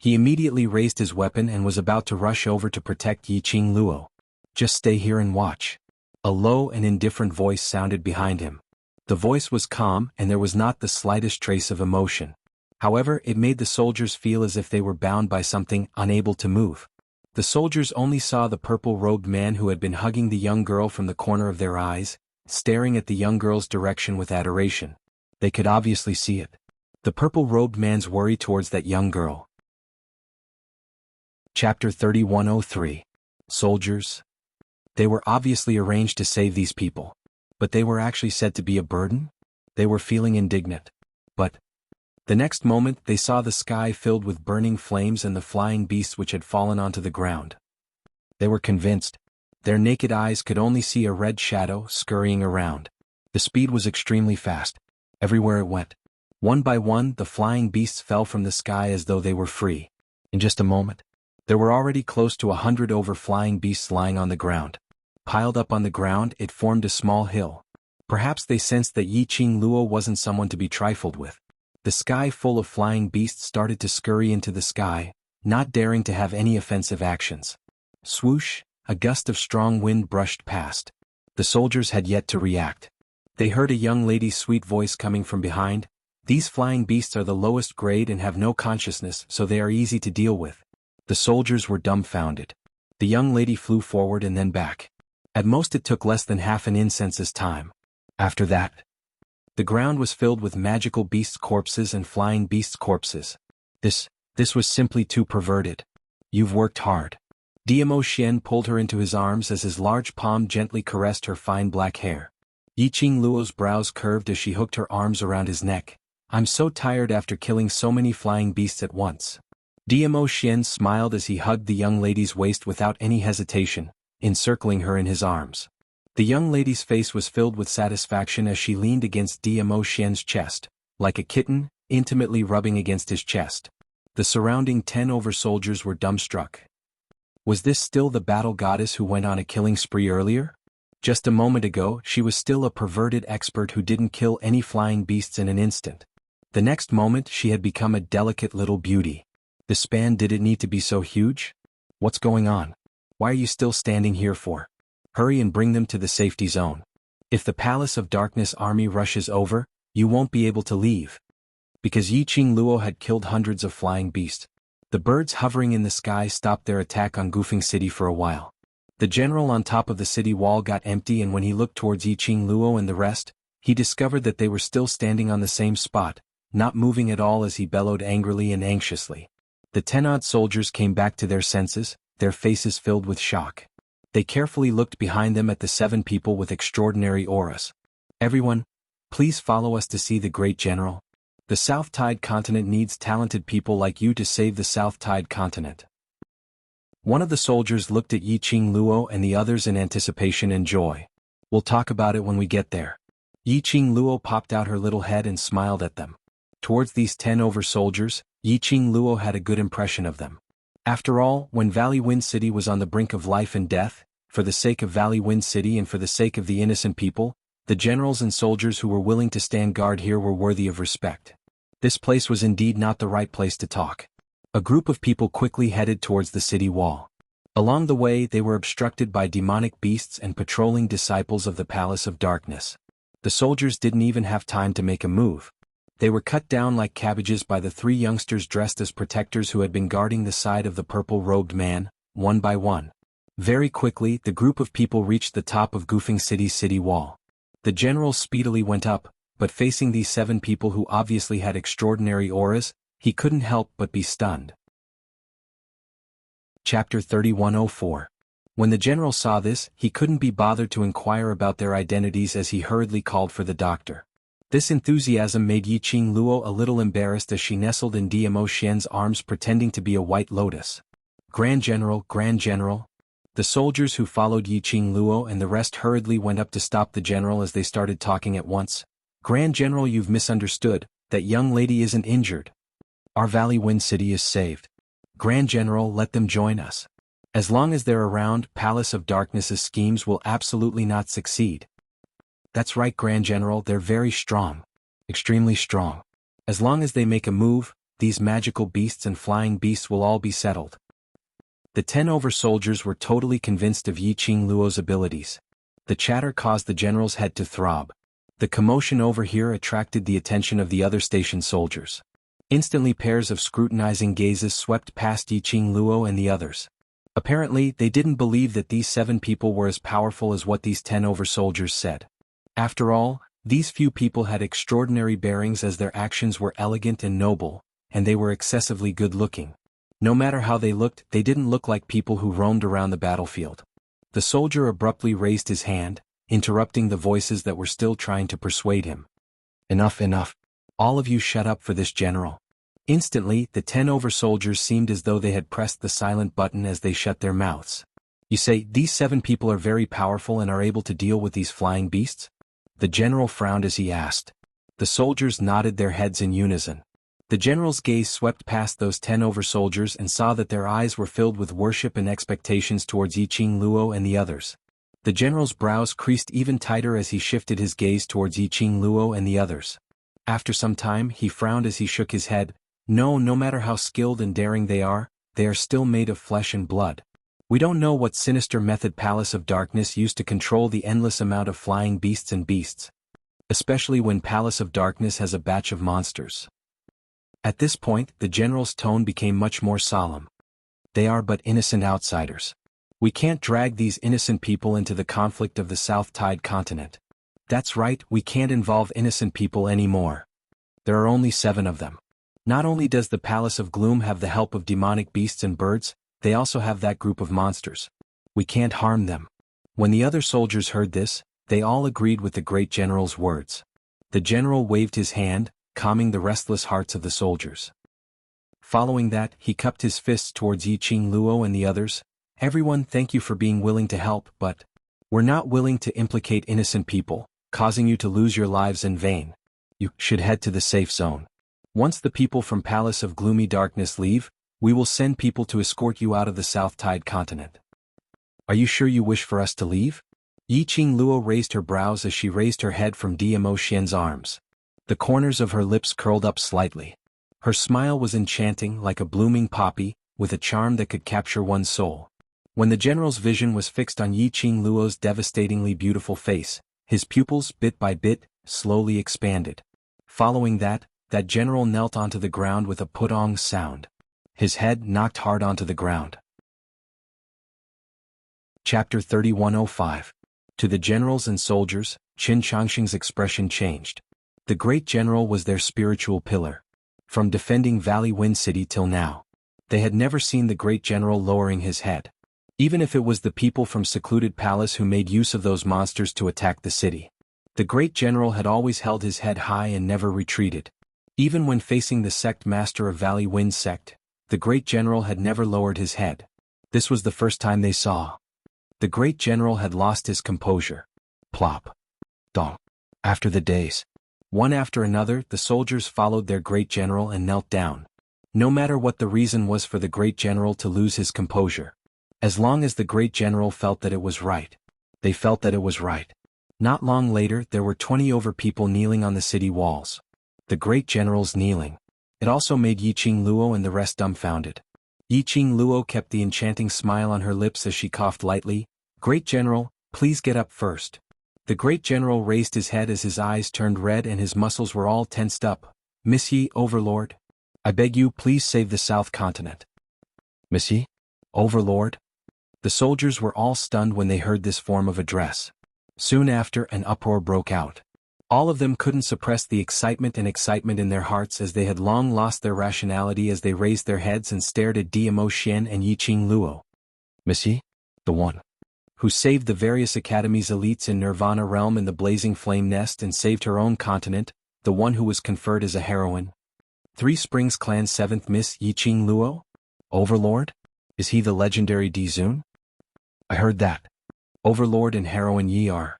S1: He immediately raised his weapon and was about to rush over to protect Yiqingluo. Just stay here and watch. A low and indifferent voice sounded behind him. The voice was calm and there was not the slightest trace of emotion. However, it made the soldiers feel as if they were bound by something, unable to move. The soldiers only saw the purple-robed man who had been hugging the young girl from the corner of their eyes, staring at the young girl's direction with adoration. They could obviously see it. The purple-robed man's worry towards that young girl. Chapter 3103. Soldiers. They were obviously arranged to save these people. But they were actually said to be a burden? They were feeling indignant. But the next moment they saw the sky filled with burning flames and the flying beasts which had fallen onto the ground. They were convinced. Their naked eyes could only see a red shadow scurrying around. The speed was extremely fast. Everywhere it went. One by one the flying beasts fell from the sky as though they were free. In just a moment, there were already close to 100 overflying beasts lying on the ground. Piled up on the ground, it formed a small hill. Perhaps they sensed that Yiqingluo wasn't someone to be trifled with. The sky full of flying beasts started to scurry into the sky, not daring to have any offensive actions. Swoosh, a gust of strong wind brushed past. The soldiers had yet to react. They heard a young lady's sweet voice coming from behind. These flying beasts are the lowest grade and have no consciousness, so they are easy to deal with. The soldiers were dumbfounded. The young lady flew forward and then back. At most it took less than half an incense's time. After that, the ground was filled with magical beasts' corpses and flying beasts' corpses. This was simply too perverted. You've worked hard. Diamo Xian pulled her into his arms as his large palm gently caressed her fine black hair. Yiqingluo's brows curved as she hooked her arms around his neck. I'm so tired after killing so many flying beasts at once. Diamo Xian smiled as he hugged the young lady's waist without any hesitation, encircling her in his arms. The young lady's face was filled with satisfaction as she leaned against Diamo Xian's chest, like a kitten, intimately rubbing against his chest. The surrounding 10 soldiers were dumbstruck. Was this still the battle goddess who went on a killing spree earlier? Just a moment ago, she was still a perverted expert who didn't kill any flying beasts in an instant. The next moment, she had become a delicate little beauty. The span didn't need to be so huge? What's going on? Why are you still standing here for? Hurry and bring them to the safety zone. If the Palace of Darkness army rushes over, you won't be able to leave. Because Yiqingluo had killed hundreds of flying beasts. The birds hovering in the sky stopped their attack on Goofing City for a while. The general on top of the city wall got empty, and when he looked towards Yiqingluo and the rest, he discovered that they were still standing on the same spot, not moving at all as he bellowed angrily and anxiously. The 10 soldiers came back to their senses, their faces filled with shock. They carefully looked behind them at the 7 people with extraordinary auras. Everyone, please follow us to see the great general. The South Tide continent needs talented people like you to save the South Tide continent. One of the soldiers looked at Yiqingluo and the others in anticipation and joy. We'll talk about it when we get there. Yiqingluo popped out her little head and smiled at them. Towards these 10 soldiers, Yiqingluo had a good impression of them. After all, when Valley Wind City was on the brink of life and death, for the sake of Valley Wind City and for the sake of the innocent people, the generals and soldiers who were willing to stand guard here were worthy of respect. This place was indeed not the right place to talk. A group of people quickly headed towards the city wall. Along the way they were obstructed by demonic beasts and patrolling disciples of the Palace of Darkness. The soldiers didn't even have time to make a move. They were cut down like cabbages by the 3 youngsters dressed as protectors who had been guarding the side of the purple-robed man, one by one. Very quickly, the group of people reached the top of Goofing City's city wall. The general speedily went up, but facing these 7 people who obviously had extraordinary auras, he couldn't help but be stunned. Chapter 3104. When the general saw this, he couldn't be bothered to inquire about their identities as he hurriedly called for the doctor. This enthusiasm made Yiqing Luo a little embarrassed as she nestled in Diamo Xian's arms pretending to be a white lotus. Grand General, Grand General. The soldiers who followed Yiqing Luo and the rest hurriedly went up to stop the general as they started talking at once. Grand General, you've misunderstood, that young lady isn't injured. Our Valley Wind City is saved. Grand General, let them join us. As long as they're around, Palace of Darkness's schemes will absolutely not succeed. That's right, Grand General, they're very strong. Extremely strong. As long as they make a move, these magical beasts and flying beasts will all be settled. The 10 over soldiers were totally convinced of Yiqing Luo's abilities. The chatter caused the general's head to throb. The commotion over here attracted the attention of the other station soldiers. Instantly pairs of scrutinizing gazes swept past Yiqing Luo and the others. Apparently, they didn't believe that these 7 people were as powerful as what these 10 over soldiers said. After all, these few people had extraordinary bearings as their actions were elegant and noble, and they were excessively good-looking. No matter how they looked, they didn't look like people who roamed around the battlefield. The soldier abruptly raised his hand, interrupting the voices that were still trying to persuade him. Enough, enough. All of you shut up for this general. Instantly, the 10 over soldiers seemed as though they had pressed the silent button as they shut their mouths. You say, these 7 people are very powerful and are able to deal with these flying beasts? The general frowned as he asked. The soldiers nodded their heads in unison. The general's gaze swept past those 10 over soldiers and saw that their eyes were filled with worship and expectations towards Yiqing Luo and the others. The general's brows creased even tighter as he shifted his gaze towards Yiqing Luo and the others. After some time, he frowned as he shook his head. No matter how skilled and daring they are still made of flesh and blood. We don't know what sinister method Palace of Darkness used to control the endless amount of flying beasts and beasts. Especially when Palace of Darkness has a batch of monsters. At this point, the general's tone became much more solemn. They are but innocent outsiders. We can't drag these innocent people into the conflict of the South Tide continent. That's right, we can't involve innocent people anymore. There are only 7 of them. Not only does the Palace of Gloom have the help of demonic beasts and birds, they also have that group of monsters. We can't harm them. When the other soldiers heard this, they all agreed with the great general's words. The general waved his hand, calming the restless hearts of the soldiers. Following that, he cupped his fists towards Yiqing Luo and the others. Everyone, thank you for being willing to help, but we're not willing to implicate innocent people, causing you to lose your lives in vain. You should head to the safe zone. Once the people from Palace of Gloomy Darkness leave, we will send people to escort you out of the South Tide continent. Are you sure you wish for us to leave? Yiqing Luo raised her brows as she raised her head from Diamo Xian's arms. The corners of her lips curled up slightly. Her smile was enchanting like a blooming poppy, with a charm that could capture one's soul. When the general's vision was fixed on Yiqing Luo's devastatingly beautiful face, his pupils, bit by bit, slowly expanded. Following that general knelt onto the ground with a putong sound. His head knocked hard onto the ground. Chapter 3105. To the generals and soldiers, Qin Changxing's expression changed. The great general was their spiritual pillar. From defending Valley Wind City till now, they had never seen the great general lowering his head. Even if it was the people from Secluded Palace who made use of those monsters to attack the city. The great general had always held his head high and never retreated. Even when facing the sect master of Valley Wind sect, the great general had never lowered his head. This was the first time they saw. The great general had lost his composure. Plop. Dong. After the days. One after another, the soldiers followed their great general and knelt down. No matter what the reason was for the great general to lose his composure. As long as the great general felt that it was right. They felt that it was right. Not long later, there were 20 over people kneeling on the city walls. The great general's kneeling. It also made Yiqing Luo and the rest dumbfounded. Yiqing Luo kept the enchanting smile on her lips as she coughed lightly. Great general, please get up first. The great general raised his head as his eyes turned red and his muscles were all tensed up. Monsieur Overlord? I beg you please save the South Continent. Monsieur? Overlord? The soldiers were all stunned when they heard this form of address. Soon after, an uproar broke out. All of them couldn't suppress the excitement in their hearts as they had long lost their rationality as they raised their heads and stared at Diamo Xian and Yiqing Luo. Monsieur? The one who saved the various academies' elites in Nirvana realm in the blazing flame nest and saved her own continent, the one who was conferred as a heroine. Three Springs Clan's 7th Miss Yiqing Luo? Overlord? Is he the legendary Dizun? I heard that. Overlord and heroine Yi are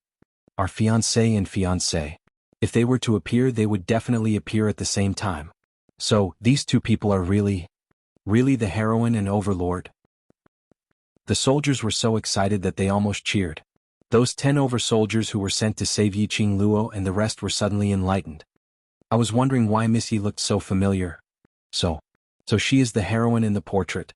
S1: fiancé and fiancée. If they were to appear, they would definitely appear at the same time. So, these two people are really the heroine and Overlord. The soldiers were so excited that they almost cheered. Those 10 over soldiers who were sent to save Yiqing Luo and the rest were suddenly enlightened. I was wondering why Missy looked so familiar. So she is the heroine in the portrait.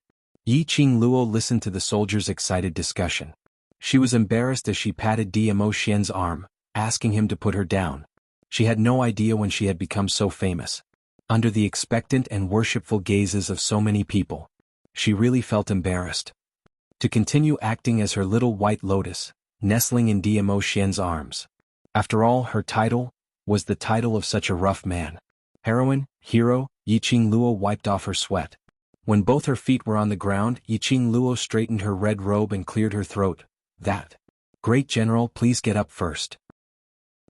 S1: Yiqing Luo listened to the soldiers' excited discussion. She was embarrassed as she patted Diamo Xian's arm, asking him to put her down. She had no idea when she had become so famous. Under the expectant and worshipful gazes of so many people, she really felt embarrassed. To continue acting as her little white lotus, nestling in Diamo Xian's arms. After all, her title was the title of such a rough man. Heroine, hero, Yiqing Luo wiped off her sweat. When both her feet were on the ground, Yiqing Luo straightened her red robe and cleared her throat. That great general, please get up first.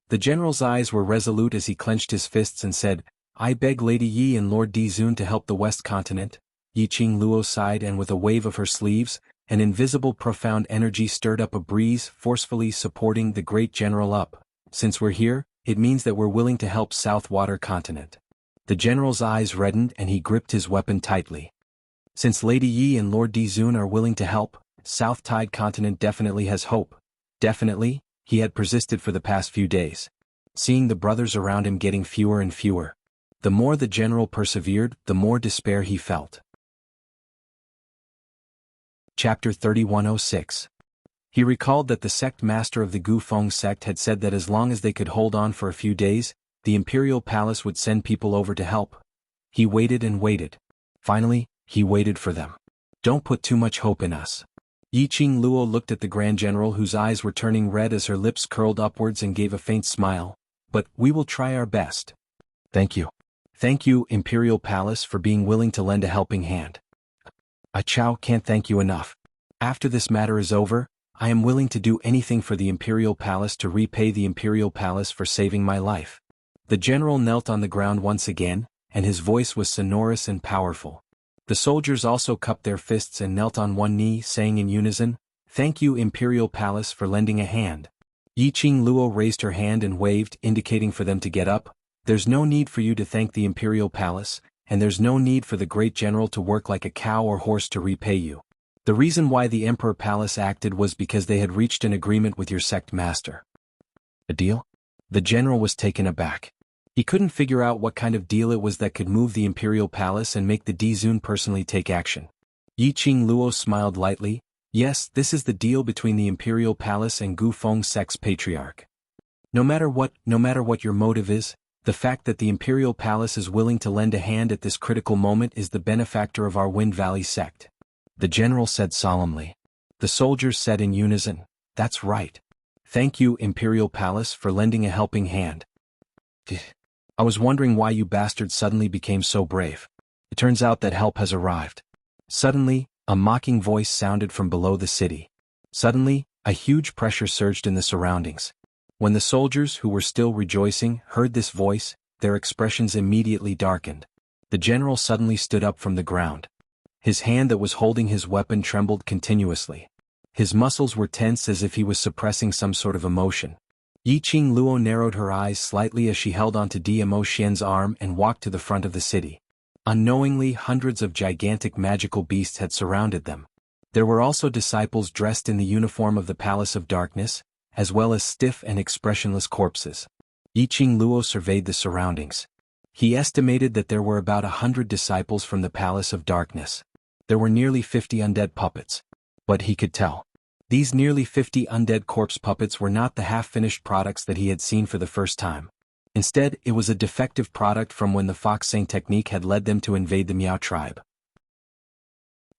S1: The general's eyes were resolute as he clenched his fists and said, I beg Lady Yi and Lord Dizun to help the West Continent. Yiqing Luo sighed, and with a wave of her sleeves, an invisible profound energy stirred up a breeze, forcefully supporting the great general up. Since we're here, it means that we're willing to help South Water Continent. The general's eyes reddened and he gripped his weapon tightly. Since Lady Yi and Lord Dizun are willing to help, South Tide Continent definitely has hope. Definitely, he had persisted for the past few days. Seeing the brothers around him getting fewer and fewer. The more the general persevered, the more despair he felt. Chapter 3106. He recalled that the sect master of the Gufeng sect had said that as long as they could hold on for a few days, the imperial palace would send people over to help. He waited and waited. Finally, he waited for them. Don't put too much hope in us. Yiqing Luo looked at the Grand General, whose eyes were turning red as her lips curled upwards, and gave a faint smile. But we will try our best. Thank you. Thank you, Imperial Palace, for being willing to lend a helping hand. I can't thank you enough. After this matter is over, I am willing to do anything for the Imperial Palace to repay the Imperial Palace for saving my life. The general knelt on the ground once again, and his voice was sonorous and powerful. The soldiers also cupped their fists and knelt on one knee, saying in unison, Thank you, Imperial Palace, for lending a hand. Yiqing Luo raised her hand and waved, indicating for them to get up. There's no need for you to thank the Imperial Palace, and there's no need for the great general to work like a cow or horse to repay you. The reason why the Emperor Palace acted was because they had reached an agreement with your sect master. A deal? The general was taken aback. He couldn't figure out what kind of deal it was that could move the Imperial Palace and make the Dizun personally take action. Yiqing Luo smiled lightly. Yes, this is the deal between the Imperial Palace and Gufeng sect's patriarch. No matter what your motive is, the fact that the Imperial Palace is willing to lend a hand at this critical moment is the benefactor of our Wind Valley sect. The general said solemnly. The soldiers said in unison, That's right. Thank you, Imperial Palace, for lending a helping hand. I was wondering why you bastards suddenly became so brave. It turns out that help has arrived. Suddenly, a mocking voice sounded from below the city. Suddenly, a huge pressure surged in the surroundings. When the soldiers, who were still rejoicing, heard this voice, their expressions immediately darkened. The general suddenly stood up from the ground. His hand that was holding his weapon trembled continuously. His muscles were tense as if he was suppressing some sort of emotion. Yiqing Luo narrowed her eyes slightly as she held onto Diamo Xian's arm and walked to the front of the city. Unknowingly, hundreds of gigantic magical beasts had surrounded them. There were also disciples dressed in the uniform of the Palace of Darkness, as well as stiff and expressionless corpses. Yiqing Luo surveyed the surroundings. He estimated that there were about 100 disciples from the Palace of Darkness. There were nearly 50 undead puppets. But he could tell. These nearly 50 undead corpse puppets were not the half-finished products that he had seen for the first time. Instead, it was a defective product from when the fox saying technique had led them to invade the Miao tribe.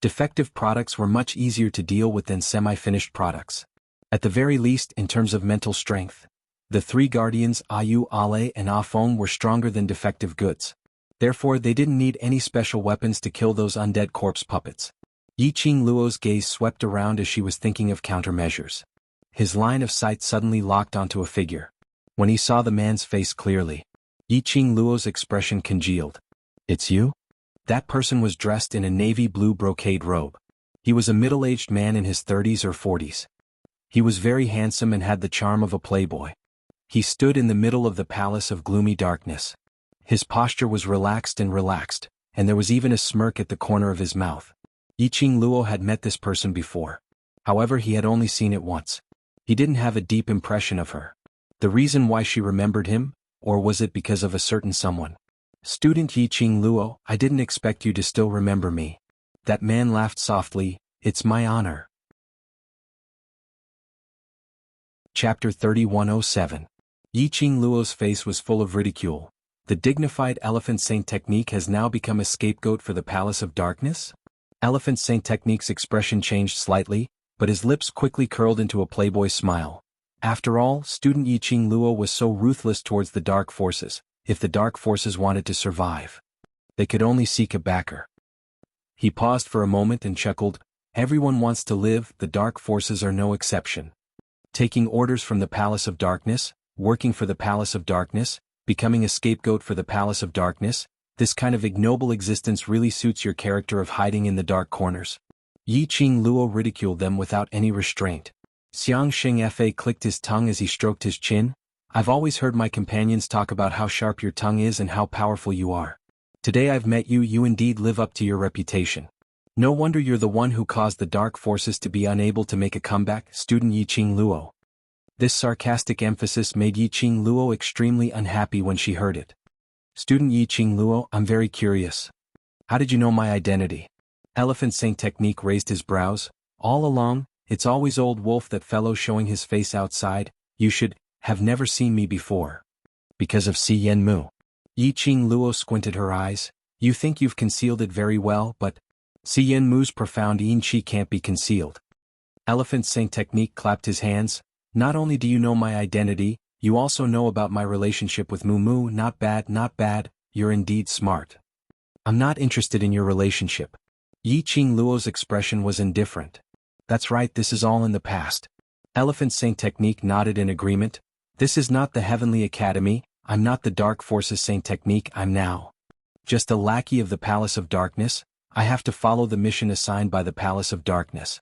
S1: Defective products were much easier to deal with than semi-finished products. At the very least, in terms of mental strength, the three guardians Ayu, Ale, and Afeng were stronger than defective goods. Therefore, they didn't need any special weapons to kill those undead corpse puppets. Yiqing Luo's gaze swept around as she was thinking of countermeasures. His line of sight suddenly locked onto a figure. When he saw the man's face clearly, Yiqing Luo's expression congealed. "It's you?" That person was dressed in a navy blue brocade robe. He was a middle-aged man in his 30s or 40s. He was very handsome and had the charm of a playboy. He stood in the middle of the palace of gloomy darkness. His posture was relaxed, and there was even a smirk at the corner of his mouth. Yiqing Luo had met this person before. However, he had only seen it once. He didn't have a deep impression of her. The reason why she remembered him, or was it because of a certain someone? "Student Yiqing Luo, I didn't expect you to still remember me." That man laughed softly. "It's my honor." Chapter 3107. Yiqing Luo's face was full of ridicule. The dignified Elephant Saint technique has now become a scapegoat for the Palace of Darkness? Elephant Saint technique's expression changed slightly, but his lips quickly curled into a playboy smile. After all, student Yiqing Luo was so ruthless towards the dark forces. If the dark forces wanted to survive, they could only seek a backer. He paused for a moment and chuckled. "Everyone wants to live, the dark forces are no exception. Taking orders from the Palace of Darkness, working for the Palace of Darkness, becoming a scapegoat for the Palace of Darkness, this kind of ignoble existence really suits your character of hiding in the dark corners." Yiqing Luo ridiculed them without any restraint. Xianxia clicked his tongue as he stroked his chin. "I've always heard my companions talk about how sharp your tongue is and how powerful you are. Today I've met you, you indeed live up to your reputation. No wonder you're the one who caused the dark forces to be unable to make a comeback, student Yiqing Luo." This sarcastic emphasis made Yiqing Luo extremely unhappy when she heard it. "Student Yiqing Luo, I'm very curious. How did you know my identity?" Elephant Saint technique raised his brows. "All along, it's always old wolf that fellow showing his face outside. You should have never seen me before." "Because of Xianmu." Yiqing Luo squinted her eyes. "You think you've concealed it very well, but Xianmu's profound yin qi can't be concealed." Elephant Saint technique clapped his hands. "Not only do you know my identity, you also know about my relationship with Mumu. Not bad, not bad, you're indeed smart." "I'm not interested in your relationship." Yiqing Luo's expression was indifferent. "That's right, this is all in the past." Elephant Saint technique nodded in agreement. "This is not the Heavenly Academy, I'm not the Dark Forces Saint technique, I'm now just a lackey of the Palace of Darkness. I have to follow the mission assigned by the Palace of Darkness."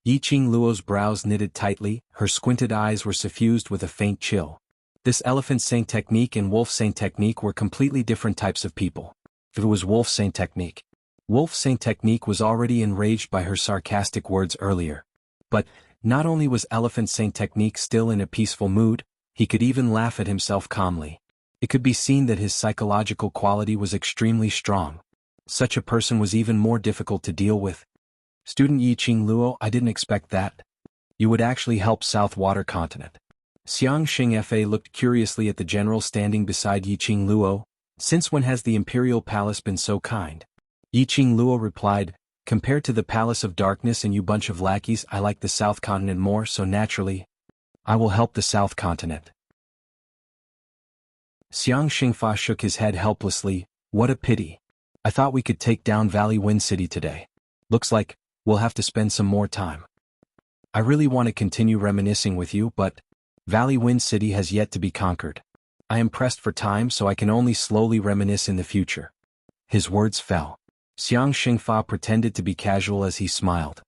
S1: Yiqing Luo's brows knitted tightly, her squinted eyes were suffused with a faint chill. This Elephant Saint technique and Wolf Saint technique were completely different types of people. It was Wolf Saint technique. Wolf Saint technique was already enraged by her sarcastic words earlier. But not only was Elephant Saint technique still in a peaceful mood, he could even laugh at himself calmly. It could be seen that his psychological quality was extremely strong. Such a person was even more difficult to deal with. "Student Yiqing Luo, I didn't expect that. You would actually help South Water Continent." Xianxia looked curiously at the general standing beside Yiqing Luo. "Since when has the Imperial Palace been so kind?" Yiqing Luo replied, "Compared to the Palace of Darkness and you bunch of lackeys, I like the South Continent more, so naturally, I will help the South Continent." Xianxia shook his head helplessly. "What a pity. I thought we could take down Valley Wind City today. Looks like we'll have to spend some more time. I really want to continue reminiscing with you, but Valley Wind City has yet to be conquered. I am pressed for time, so I can only slowly reminisce in the future." His words fell. Xianxia pretended to be casual as he smiled.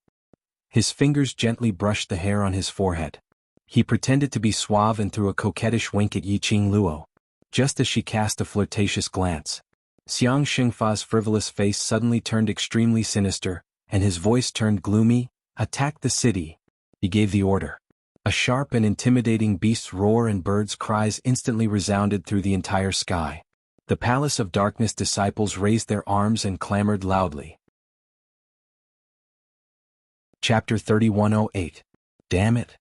S1: His fingers gently brushed the hair on his forehead. He pretended to be suave and threw a coquettish wink at Yiqing Luo. Just as she cast a flirtatious glance, Xianxia's frivolous face suddenly turned extremely sinister, and his voice turned gloomy. "Attack the city." He gave the order. A sharp and intimidating beast's roar and birds' cries instantly resounded through the entire sky. The Palace of Darkness disciples raised their arms and clamored loudly. Chapter 3108. Damn it.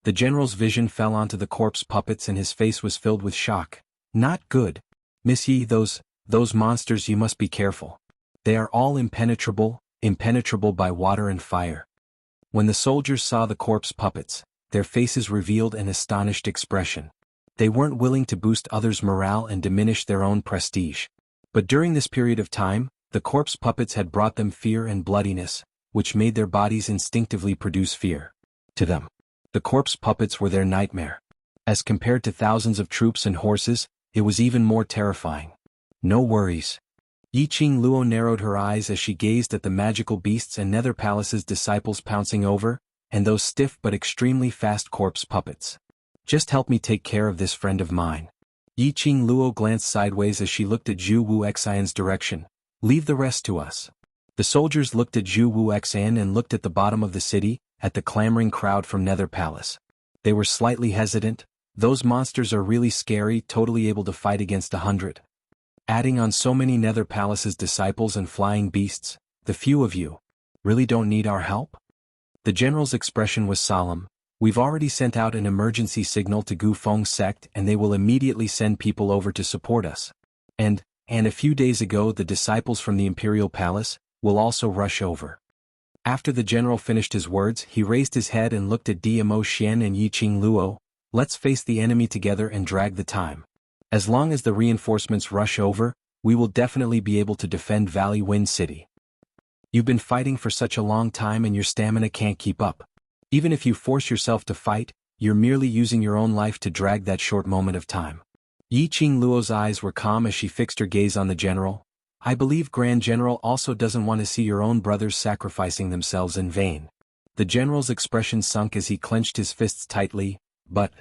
S1: The general's vision fell onto the corpse puppets and his face was filled with shock. Not good. Miss Yi, those monsters, you must be careful. They are all impenetrable by water and fire. When the soldiers saw the corpse puppets, their faces revealed an astonished expression. They weren't willing to boost others' morale and diminish their own prestige. But during this period of time, the corpse puppets had brought them fear and bloodiness, which made their bodies instinctively produce fear. To them, the corpse puppets were their nightmare. As compared to thousands of troops and horses, it was even more terrifying. No worries. Yiqing Luo narrowed her eyes as she gazed at the magical beasts and Nether Palace's disciples pouncing over, and those stiff but extremely fast corpse puppets. Just help me take care of this friend of mine. Yiqing Luo glanced sideways as she looked at Zhu Wuxian's direction. Leave the rest to us. The soldiers looked at Zhu Wuxian and looked at the bottom of the city, at the clamoring crowd from Nether Palace. They were slightly hesitant. Those monsters are really scary, totally able to fight against 100. Adding on so many Nether Palace's disciples and flying beasts, the few of you really don't need our help? The general's expression was solemn. We've already sent out an emergency signal to Gufeng's sect and they will immediately send people over to support us. And a few days ago the disciples from the Imperial Palace will also rush over. After the general finished his words, he raised his head and looked at Dmo Xian and Yiqing Luo. Let's face the enemy together and drag the time. As long as the reinforcements rush over, we will definitely be able to defend Valley Wind City. You've been fighting for such a long time and your stamina can't keep up. Even if you force yourself to fight, you're merely using your own life to drag that short moment of time. Yiqing Luo's eyes were calm as she fixed her gaze on the general. I believe Grand General also doesn't want to see your own brothers sacrificing themselves in vain. The general's expression sunk as he clenched his fists tightly. But.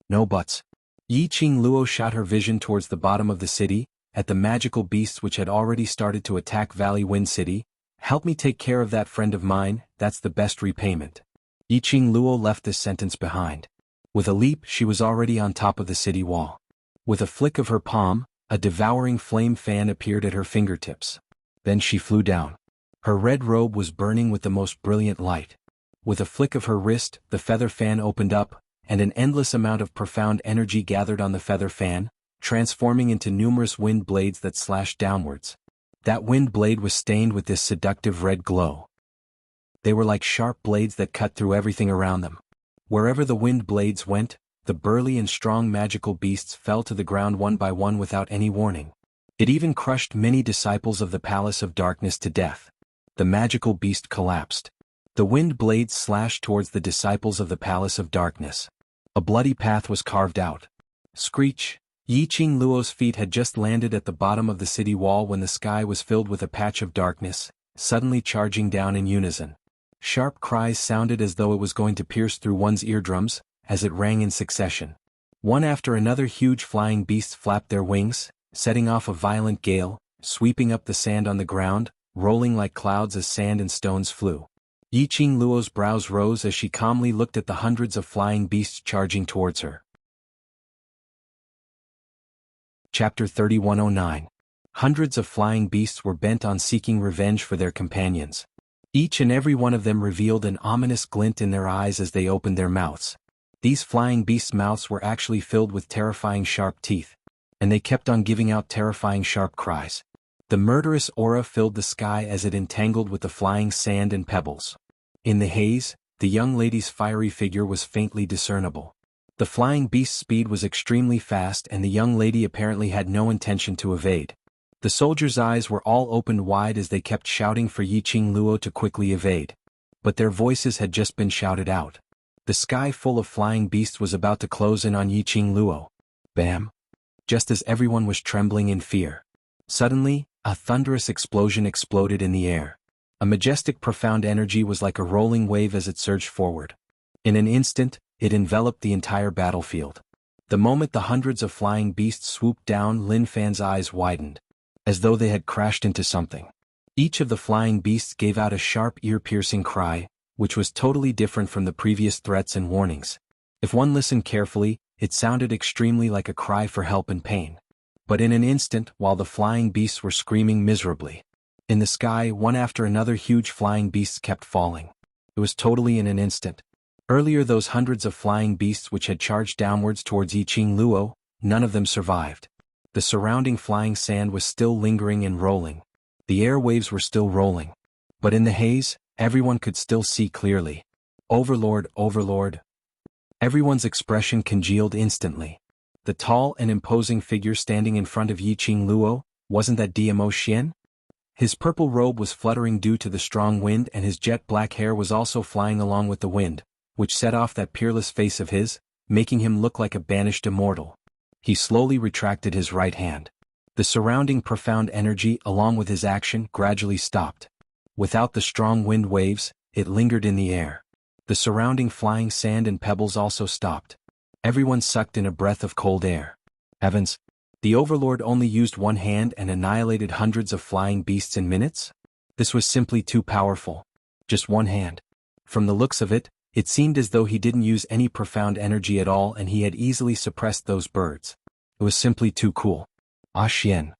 S1: No buts. Yiqing Luo shot her vision towards the bottom of the city, at the magical beasts which had already started to attack Valley Wind City. Help me take care of that friend of mine, that's the best repayment. Yiqing Luo left this sentence behind. With a leap she was already on top of the city wall. With a flick of her palm, a devouring flame fan appeared at her fingertips. Then she flew down. Her red robe was burning with the most brilliant light. With a flick of her wrist, the feather fan opened up, and an endless amount of profound energy gathered on the feather fan, transforming into numerous wind blades that slashed downwards. That wind blade was stained with this seductive red glow. They were like sharp blades that cut through everything around them. Wherever the wind blades went, the burly and strong magical beasts fell to the ground one by one without any warning. It even crushed many disciples of the Palace of Darkness to death. The magical beast collapsed. The wind blades slashed towards the disciples of the Palace of Darkness. A bloody path was carved out. Screech! Yiqing Luo's feet had just landed at the bottom of the city wall when the sky was filled with a patch of darkness, suddenly charging down in unison. Sharp cries sounded as though it was going to pierce through one's eardrums, as it rang in succession. One after another huge flying beasts flapped their wings, setting off a violent gale, sweeping up the sand on the ground, rolling like clouds as sand and stones flew. Yiqing Luo's brows rose as she calmly looked at the hundreds of flying beasts charging towards her. Chapter 3109. Hundreds of flying beasts were bent on seeking revenge for their companions. Each and every one of them revealed an ominous glint in their eyes as they opened their mouths. These flying beasts' mouths were actually filled with terrifying sharp teeth, and they kept on giving out terrifying sharp cries. The murderous aura filled the sky as it entangled with the flying sand and pebbles. In the haze, the young lady's fiery figure was faintly discernible. The flying beast's speed was extremely fast and the young lady apparently had no intention to evade. The soldiers' eyes were all opened wide as they kept shouting for Yiqing Luo to quickly evade. But their voices had just been shouted out. The sky full of flying beasts was about to close in on Yiqing Luo. Bam! Just as everyone was trembling in fear. Suddenly, a thunderous explosion exploded in the air. A majestic profound energy was like a rolling wave as it surged forward. In an instant, it enveloped the entire battlefield. The moment the hundreds of flying beasts swooped down, Lin Fan's eyes widened, as though they had crashed into something. Each of the flying beasts gave out a sharp ear-piercing cry, which was totally different from the previous threats and warnings. If one listened carefully, it sounded extremely like a cry for help and pain. But in an instant, while the flying beasts were screaming miserably, in the sky, one after another huge flying beasts kept falling. It was totally in an instant. Earlier those hundreds of flying beasts which had charged downwards towards Yiqing Luo, none of them survived. The surrounding flying sand was still lingering and rolling. The air waves were still rolling. But in the haze, everyone could still see clearly. Overlord, Overlord. Everyone's expression congealed instantly. The tall and imposing figure standing in front of Yiqing Luo, wasn't that Dmo Xian? His purple robe was fluttering due to the strong wind, and his jet black hair was also flying along with the wind, which set off that peerless face of his, making him look like a banished immortal. He slowly retracted his right hand. The surrounding profound energy along with his action gradually stopped. Without the strong wind waves, it lingered in the air. The surrounding flying sand and pebbles also stopped. Everyone sucked in a breath of cold air. Heavens! The Overlord only used one hand and annihilated hundreds of flying beasts in minutes? This was simply too powerful. Just one hand. From the looks of it, it seemed as though he didn't use any profound energy at all and he had easily suppressed those birds. It was simply too cool. Ah Xian.